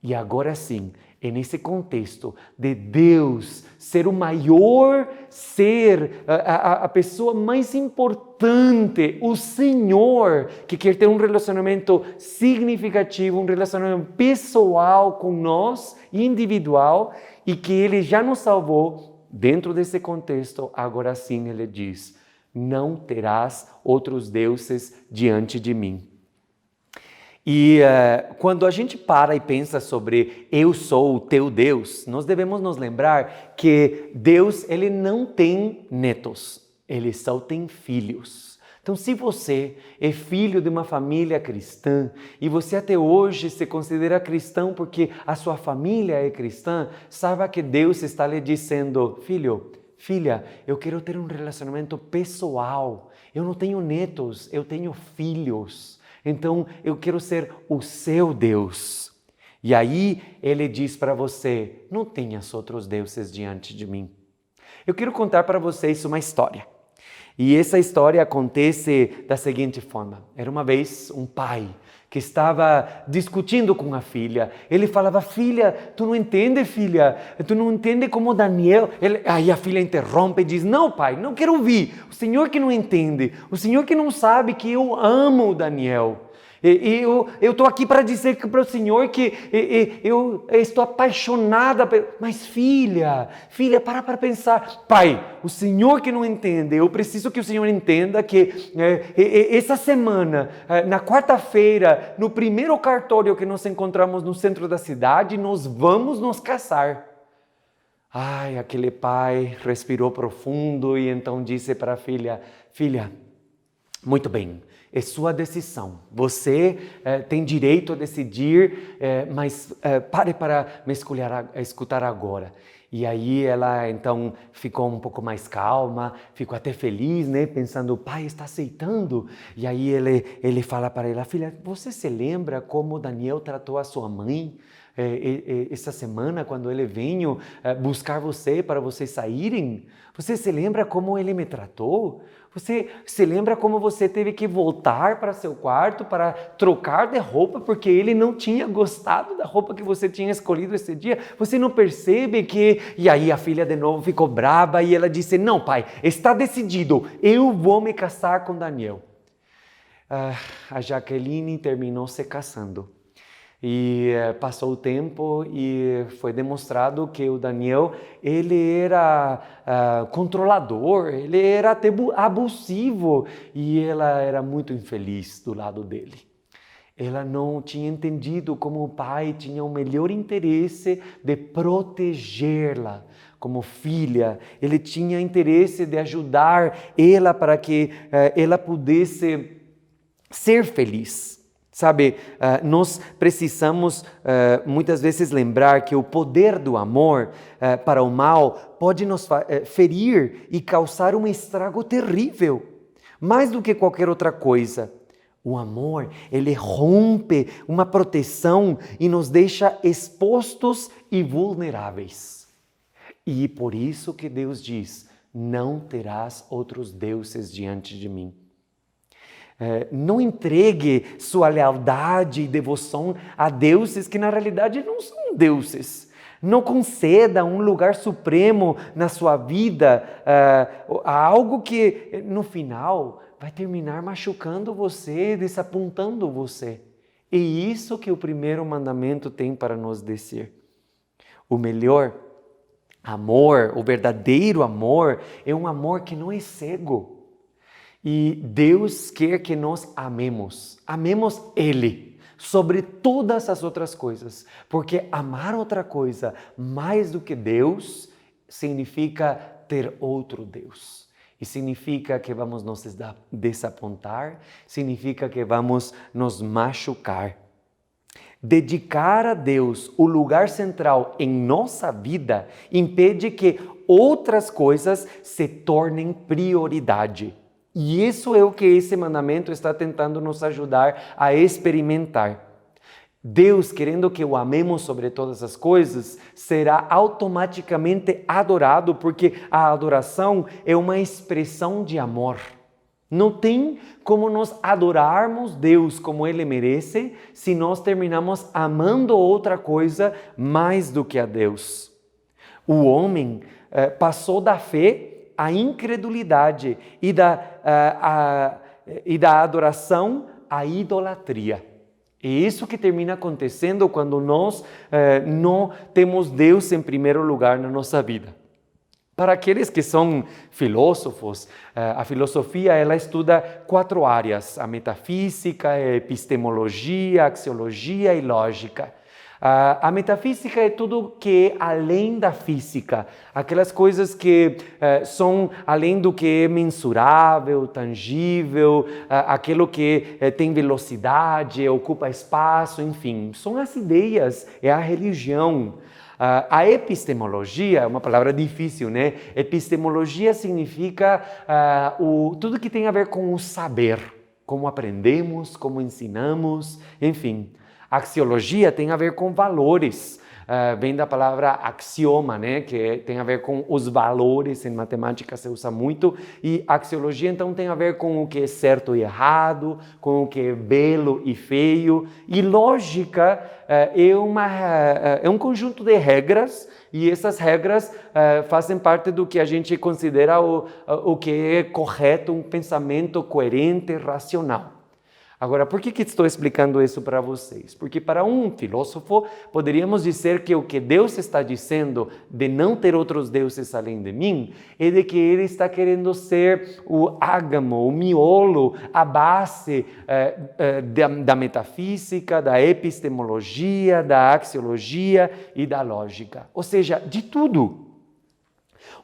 E agora sim, é nesse contexto de Deus ser o maior ser, a pessoa mais importante, o Senhor, que quer ter um relacionamento significativo, um relacionamento pessoal com nós, individual, e que Ele já nos salvou. Dentro desse contexto, agora sim Ele diz: não terás outros deuses diante de mim. E quando a gente para e pensa sobre eu sou o teu Deus, nós devemos nos lembrar que Deus, Ele não tem netos, Ele só tem filhos. Então, se você é filho de uma família cristã e você até hoje se considera cristão porque a sua família é cristã, saiba que Deus está lhe dizendo: filho, filha, eu quero ter um relacionamento pessoal. Eu não tenho netos, eu tenho filhos. Então, eu quero ser o seu Deus. E aí, Ele diz para você: não tenhas outros deuses diante de mim. Eu quero contar para vocês uma história. E essa história acontece da seguinte forma. Era uma vez um pai que estava discutindo com a filha. Ele falava: filha, tu não entende, filha? Tu não entende como Daniel... Aí a filha interrompe e diz: não, pai, não quero ouvir. O senhor que não entende, o senhor que não sabe que eu amo o Daniel. Eu estou aqui para dizer para o Senhor que eu estou apaixonada. Mas filha, para pensar. Pai, o Senhor que não entende, eu preciso que o Senhor entenda que essa semana, na quarta-feira, no primeiro cartório que nós encontramos no centro da cidade, nós vamos nos casar. Ai, aquele pai respirou profundo e então disse para a filha: filha, muito bem, é sua decisão. Você tem direito a decidir, mas pare para me escutar agora. E aí ela então ficou um pouco mais calma, ficou até feliz, né? Pensando: o pai está aceitando. E aí ele fala para ela: filha, você se lembra como Daniel tratou a sua mãe? Essa semana, quando ele veio buscar você para vocês saírem? Você se lembra como ele me tratou? Você se lembra como você teve que voltar para seu quarto para trocar de roupa porque ele não tinha gostado da roupa que você tinha escolhido esse dia? Você não percebe que... E aí a filha de novo ficou brava e ela disse: não, pai, está decidido, eu vou me casar com Daniel. A Jaqueline terminou se casando. E passou o tempo e foi demonstrado que o Daniel, ele era controlador, ele era até abusivo e ela era muito infeliz do lado dele. Ela não tinha entendido como o pai tinha o melhor interesse de protegê-la como filha. Ele tinha interesse de ajudar ela para que ela pudesse ser feliz. Sabe, nós precisamos muitas vezes lembrar que o poder do amor para o mal pode nos ferir e causar um estrago terrível. Mais do que qualquer outra coisa, o amor, ele rompe uma proteção e nos deixa expostos e vulneráveis. E por isso que Deus diz: não terás outros deuses diante de mim. Não entregue sua lealdade e devoção a deuses que na realidade não são deuses. Não conceda um lugar supremo na sua vida a algo que no final vai terminar machucando você, desapontando você. E isso que o primeiro mandamento tem para nos dizer. O melhor amor, o verdadeiro amor, é um amor que não é cego. E Deus quer que nós amemos Ele sobre todas as outras coisas, porque amar outra coisa mais do que Deus significa ter outro Deus. E significa que vamos nos desapontar, significa que vamos nos machucar. Dedicar a Deus o lugar central em nossa vida impede que outras coisas se tornem prioridade. E isso é o que esse mandamento está tentando nos ajudar a experimentar. Deus, querendo que o amemos sobre todas as coisas, será automaticamente adorado, porque a adoração é uma expressão de amor. Não tem como nós adorarmos Deus como Ele merece se nós terminamos amando outra coisa mais do que a Deus. O homem passou da fé à incredulidade e da adoração à idolatria. É isso que termina acontecendo quando nós não temos Deus em primeiro lugar na nossa vida. Para aqueles que são filósofos, a filosofia ela estuda 4 áreas: a metafísica, a epistemologia, a axiologia e lógica. A metafísica é tudo que é além da física, aquelas coisas que são além do que é mensurável, tangível, aquilo que tem velocidade, ocupa espaço, enfim, são as ideias, é a religião. A epistemologia é uma palavra difícil, né? Epistemologia significa tudo que tem a ver com o saber, como aprendemos, como ensinamos, enfim. A axiologia tem a ver com valores, vem da palavra axioma, né? Que tem a ver com os valores, em matemática se usa muito, e axiologia então tem a ver com o que é certo e errado, com o que é belo e feio, e lógica é um conjunto de regras, e essas regras fazem parte do que a gente considera o que é correto, um pensamento coerente, racional. Agora, por que estou explicando isso para vocês? Porque para um filósofo, poderíamos dizer que o que Deus está dizendo de não ter outros deuses além de mim, é de que Ele está querendo ser o ágamo, o miolo, a base da metafísica, da epistemologia, da axiologia e da lógica. Ou seja, de tudo.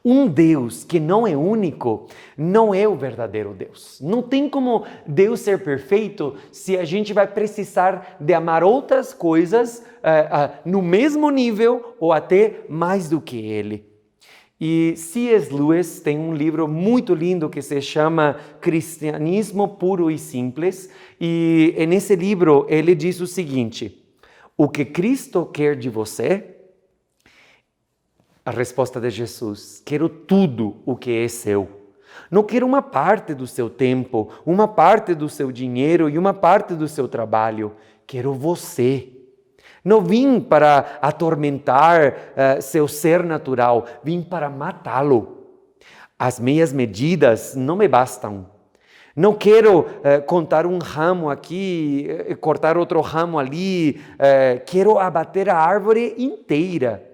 Um Deus que não é único não é o verdadeiro Deus. Não tem como Deus ser perfeito se a gente vai precisar de amar outras coisas no mesmo nível ou até mais do que Ele. E C.S. Lewis tem um livro muito lindo que se chama Cristianismo Puro e Simples, e nesse livro ele diz o seguinte: o que Cristo quer de você? A resposta de Jesus: quero tudo o que é seu. Não quero uma parte do seu tempo, uma parte do seu dinheiro e uma parte do seu trabalho. Quero você. Não vim para atormentar seu ser natural, vim para matá-lo. As minhas medidas não me bastam. Não quero cortar um ramo aqui, cortar outro ramo ali. Quero abater a árvore inteira.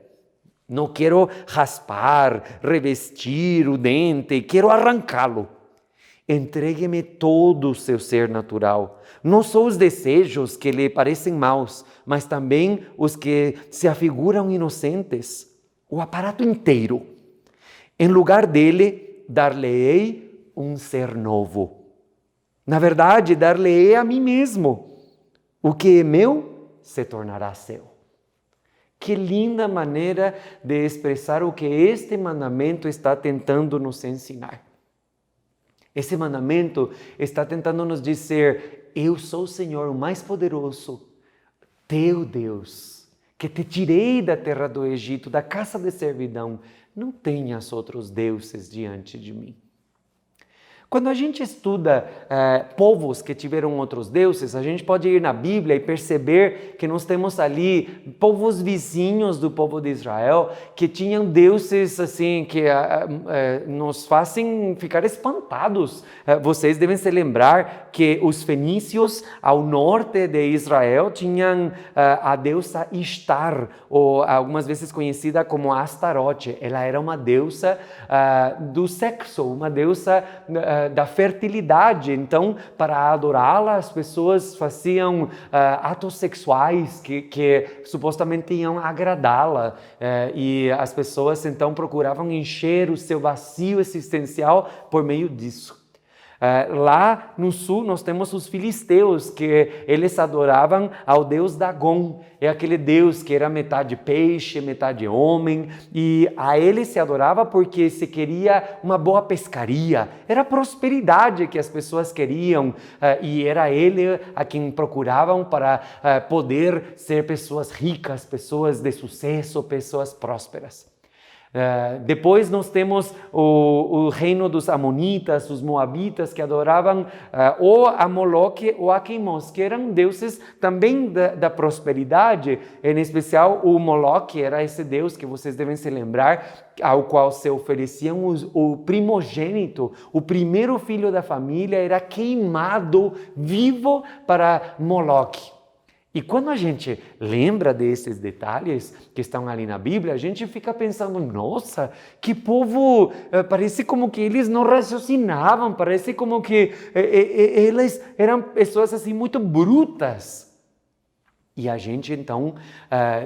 Não quero raspar, revestir o dente, quero arrancá-lo. Entregue-me todo o seu ser natural. Não só os desejos que lhe parecem maus, mas também os que se afiguram inocentes. O aparato inteiro. Em lugar dele, dar-lhe-ei um ser novo. Na verdade, dar-lhe-ei a mim mesmo. O que é meu se tornará seu. Que linda maneira de expressar o que este mandamento está tentando nos ensinar. Esse mandamento está tentando nos dizer: eu sou o Senhor, o mais poderoso, teu Deus, que te tirei da terra do Egito, da casa de servidão. Não tenhas outros deuses diante de mim. Quando a gente estuda povos que tiveram outros deuses, a gente pode ir na Bíblia e perceber que nós temos ali povos vizinhos do povo de Israel que tinham deuses assim que nos fazem ficar espantados. Vocês devem se lembrar que os fenícios ao norte de Israel tinham a deusa Ishtar, ou algumas vezes conhecida como Astarote. Ela era uma deusa do sexo, uma deusa da fertilidade. Então, para adorá-la, as pessoas faziam atos sexuais que supostamente iam agradá-la, e as pessoas então procuravam encher o seu vazio existencial por meio disso. Lá no sul nós temos os filisteus, que eles adoravam ao deus Dagon. É aquele deus que era metade peixe, metade homem, e a ele se adorava porque se queria uma boa pescaria. Era a prosperidade que as pessoas queriam, e era ele a quem procuravam para poder ser pessoas ricas, pessoas de sucesso, pessoas prósperas. Depois nós temos o reino dos Amonitas, os Moabitas, que adoravam ou a Moloque ou a Quemos, que eram deuses também da prosperidade. Em especial, o Moloque era esse deus que vocês devem se lembrar, ao qual se ofereciam o primogênito, o primeiro filho da família era queimado vivo para Moloque. E quando a gente lembra desses detalhes que estão ali na Bíblia, a gente fica pensando, nossa, que povo, parece como que eles não raciocinavam, parece como que eles eram pessoas assim muito brutas. E a gente então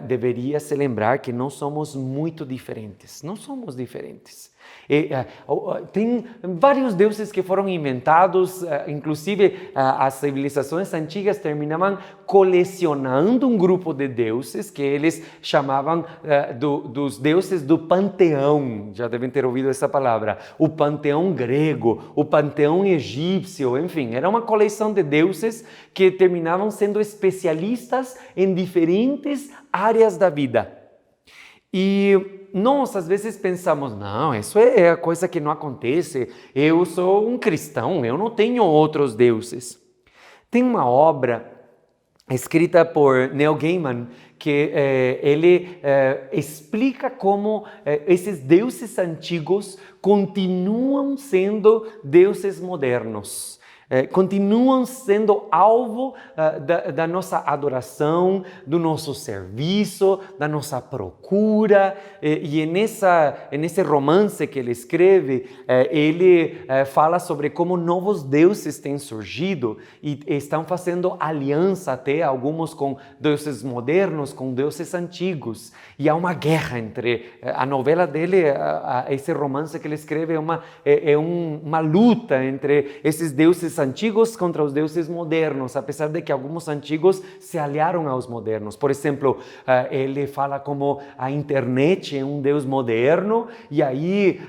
deveria se lembrar que nós somos muito diferentes, não somos diferentes. Tem vários deuses que foram inventados, inclusive as civilizações antigas terminavam colecionando um grupo de deuses que eles chamavam dos deuses do panteão. Já devem ter ouvido essa palavra. O panteão grego, o panteão egípcio, enfim, era uma coleção de deuses que terminavam sendo especialistas em diferentes áreas da vida. E nós, às vezes, pensamos, não, isso é a coisa que não acontece, eu sou um cristão, eu não tenho outros deuses. Tem uma obra escrita por Neil Gaiman, que ele explica como esses deuses antigos continuam sendo deuses modernos. Continuam sendo alvo da nossa adoração, do nosso serviço, da nossa procura. E nesse romance que ele escreve, ele fala sobre como novos deuses têm surgido e estão fazendo aliança até alguns com deuses modernos, com deuses antigos. E há uma guerra entre a novela dele, esse romance que ele escreve é uma luta entre esses deuses antigos contra os deuses modernos, apesar de que alguns antigos se aliaram aos modernos. Por exemplo, ele fala como a internet é um deus moderno e aí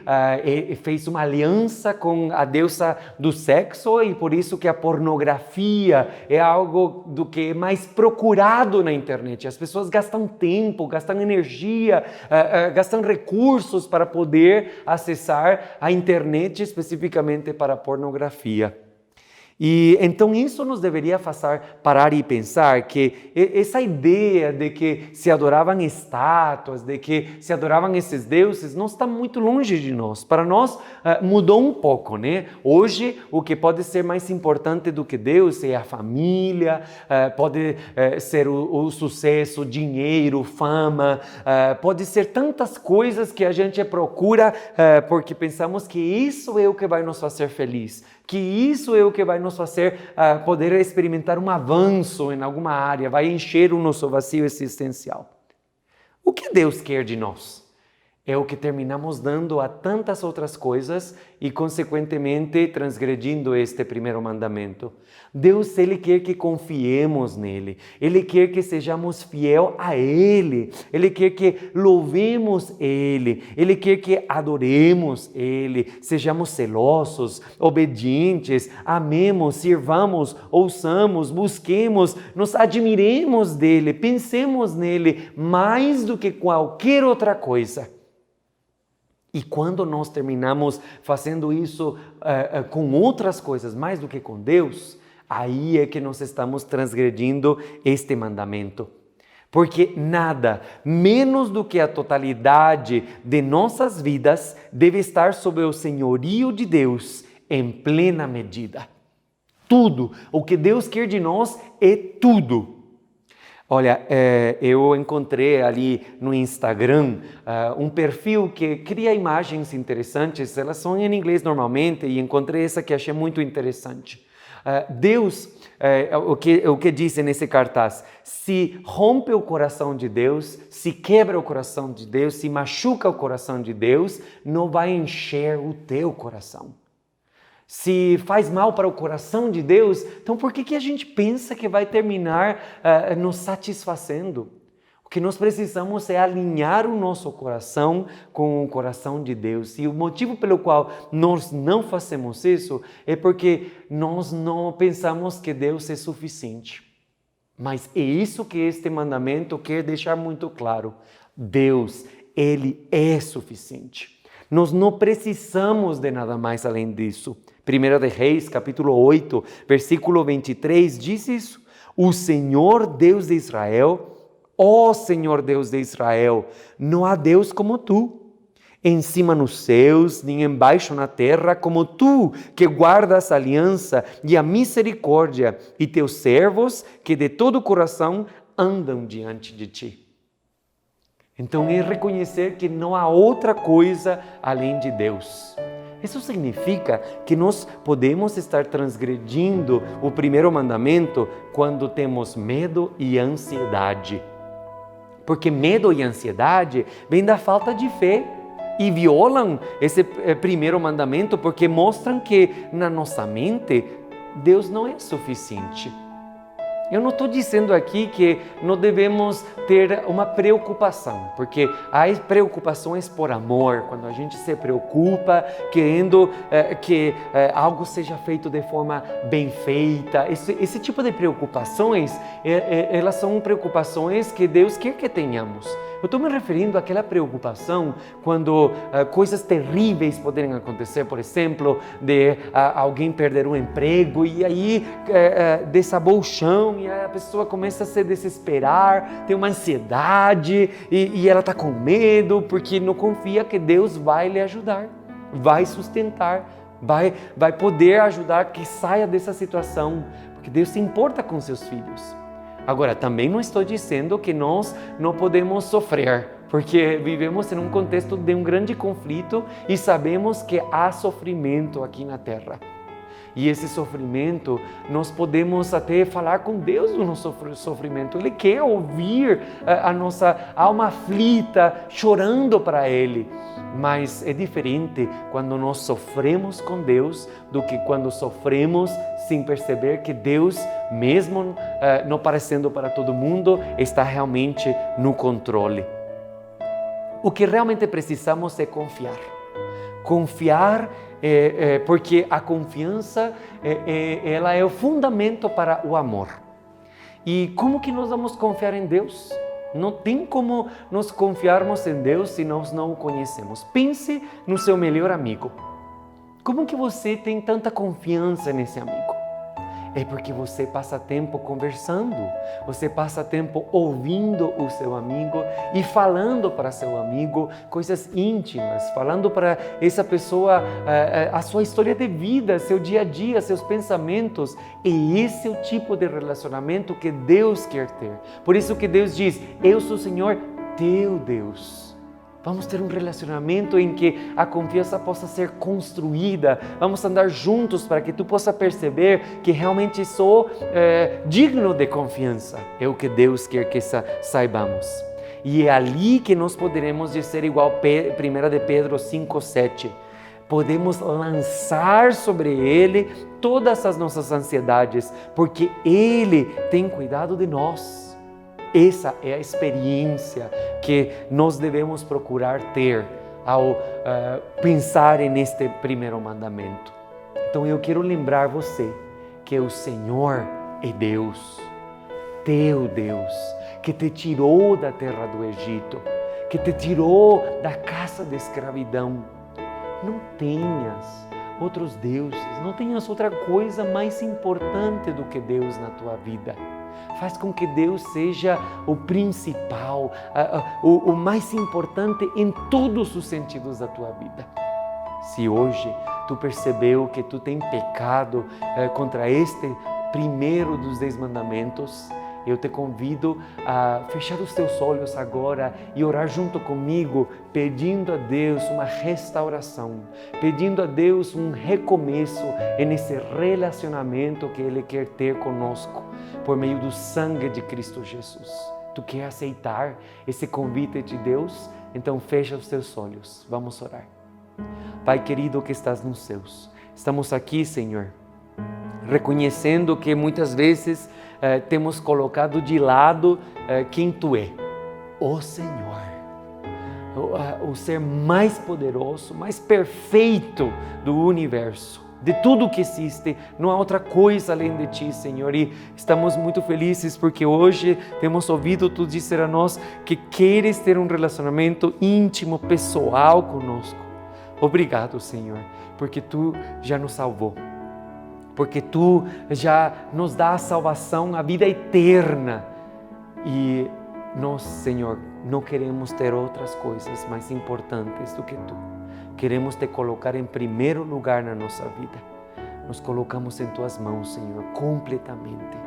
fez uma aliança com a deusa do sexo e por isso que a pornografia é algo do que é mais procurado na internet. As pessoas gastam tempo, gastam energia, gastam recursos para poder acessar a internet especificamente para a pornografia. E então isso nos deveria fazer parar e pensar que essa ideia de que se adoravam estátuas, de que se adoravam esses deuses, não está muito longe de nós. Para nós mudou um pouco, né? Hoje o que pode ser mais importante do que Deus é a família, pode ser o sucesso, dinheiro, fama, pode ser tantas coisas que a gente procura porque pensamos que isso é o que vai nos fazer feliz. Que isso é o que vai nos fazer poder experimentar um avanço em alguma área, vai encher o nosso vazio existencial. O que Deus quer de nós? É o que terminamos dando a tantas outras coisas e, consequentemente, transgredindo este primeiro mandamento. Deus, Ele quer que confiemos nele. Ele quer que sejamos fiel a Ele. Ele quer que louvemos Ele. Ele quer que adoremos Ele. Sejamos celosos, obedientes, amemos, sirvamos, ouçamos, busquemos, nos admiremos dEle, pensemos nele mais do que qualquer outra coisa. E quando nós terminamos fazendo isso com outras coisas, mais do que com Deus, aí é que nós estamos transgredindo este mandamento. Porque nada, menos do que a totalidade de nossas vidas, deve estar sob o senhorio de Deus em plena medida. Tudo, o que Deus quer de nós é tudo. Olha, eu encontrei ali no Instagram um perfil que cria imagens interessantes, elas são em inglês normalmente, e encontrei essa que achei muito interessante. Deus, o que diz nesse cartaz, se rompe o coração de Deus, se quebra o coração de Deus, se machuca o coração de Deus, não vai encher o teu coração. Se faz mal para o coração de Deus, então por que a gente pensa que vai terminar nos satisfazendo? O que nós precisamos é alinhar o nosso coração com o coração de Deus. E o motivo pelo qual nós não fazemos isso é porque nós não pensamos que Deus é suficiente. Mas é isso que este mandamento quer deixar muito claro. Deus, Ele é suficiente. Nós não precisamos de nada mais além disso. 1 de Reis, capítulo 8, versículo 23, diz isso. O Senhor Deus de Israel, ó Senhor Deus de Israel, não há Deus como tu, em cima nos céus, nem embaixo na terra, como tu, que guardas a aliança e a misericórdia, e teus servos, que de todo o coração andam diante de ti. Então é reconhecer que não há outra coisa além de Deus. Isso significa que nós podemos estar transgredindo o primeiro mandamento quando temos medo e ansiedade. Porque medo e ansiedade vêm da falta de fé e violam esse primeiro mandamento porque mostram que na nossa mente Deus não é suficiente. Eu não estou dizendo aqui que não devemos ter uma preocupação, porque há preocupações por amor, quando a gente se preocupa querendo que algo seja feito de forma bem feita. Esse tipo de preocupações, elas são preocupações que Deus quer que tenhamos. Eu estou me referindo àquela preocupação quando coisas terríveis poderem acontecer, por exemplo, de alguém perder um emprego e aí desabou o chão e a pessoa começa a se desesperar, tem uma ansiedade e ela está com medo porque não confia que Deus vai lhe ajudar, vai sustentar, vai poder ajudar que saia dessa situação, porque Deus se importa com seus filhos. Agora, também não estou dizendo que nós não podemos sofrer, porque vivemos em um contexto de um grande conflito e sabemos que há sofrimento aqui na Terra. E esse sofrimento, nós podemos até falar com Deus do nosso sofrimento. Ele quer ouvir a nossa alma aflita, chorando para Ele. Mas é diferente quando nós sofremos com Deus do que quando sofremos sem perceber que Deus, mesmo não parecendo para todo mundo, está realmente no controle. O que realmente precisamos é confiar. Confiar porque a confiança ela é o fundamento para o amor. E como que nós vamos confiar em Deus? Não tem como nós confiarmos em Deus se nós não o conhecemos. Pense no seu melhor amigo. Como que você tem tanta confiança nesse amigo? É porque você passa tempo conversando, você passa tempo ouvindo o seu amigo e falando para seu amigo coisas íntimas, falando para essa pessoa a sua história de vida, seu dia a dia, seus pensamentos. E esse é o tipo de relacionamento que Deus quer ter. Por isso que Deus diz, eu sou o Senhor teu Deus. Vamos ter um relacionamento em que a confiança possa ser construída. Vamos andar juntos para que tu possa perceber que realmente sou digno de confiança. É o que Deus quer que saibamos. E é ali que nós poderemos dizer igual 1 de Pedro 5:7. Podemos lançar sobre Ele todas as nossas ansiedades, porque Ele tem cuidado de nós. Essa é a experiência que nós devemos procurar ter ao pensar neste primeiro mandamento. Então eu quero lembrar você que o Senhor é Deus, teu Deus, que te tirou da terra do Egito, que te tirou da casa de escravidão. Não tenhas outros deuses, não tenhas outra coisa mais importante do que Deus na tua vida. Faz com que Deus seja o principal, o mais importante em todos os sentidos da tua vida. Se hoje tu percebeu que tu tem pecado contra este primeiro dos 10 mandamentos, eu te convido a fechar os teus olhos agora e orar junto comigo, pedindo a Deus uma restauração, pedindo a Deus um recomeço nesse relacionamento que Ele quer ter conosco, por meio do sangue de Cristo Jesus. Tu quer aceitar esse convite de Deus? Então fecha os teus olhos, vamos orar. Pai querido que estás nos céus, estamos aqui, Senhor, reconhecendo que muitas vezes temos colocado de lado quem Tu é, o Senhor, o ser mais poderoso, mais perfeito do universo, de tudo que existe. Não há outra coisa além de Ti, Senhor, e estamos muito felizes porque hoje temos ouvido Tu dizer a nós que queres ter um relacionamento íntimo, pessoal conosco. Obrigado, Senhor, porque Tu já nos salvou, porque Tu já nos dá a salvação, a vida eterna. E nós, Senhor, não queremos ter outras coisas mais importantes do que Tu. Queremos Te colocar em primeiro lugar na nossa vida. Nos colocamos em Tuas mãos, Senhor, completamente.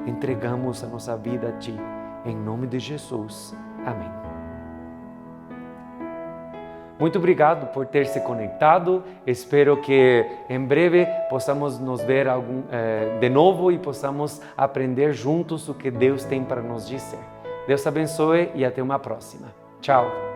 Entregamos a nossa vida a Ti, em nome de Jesus. Amém. Muito obrigado por ter se conectado. Espero que em breve possamos nos ver de novo e possamos aprender juntos o que Deus tem para nos dizer. Deus abençoe e até uma próxima. Tchau.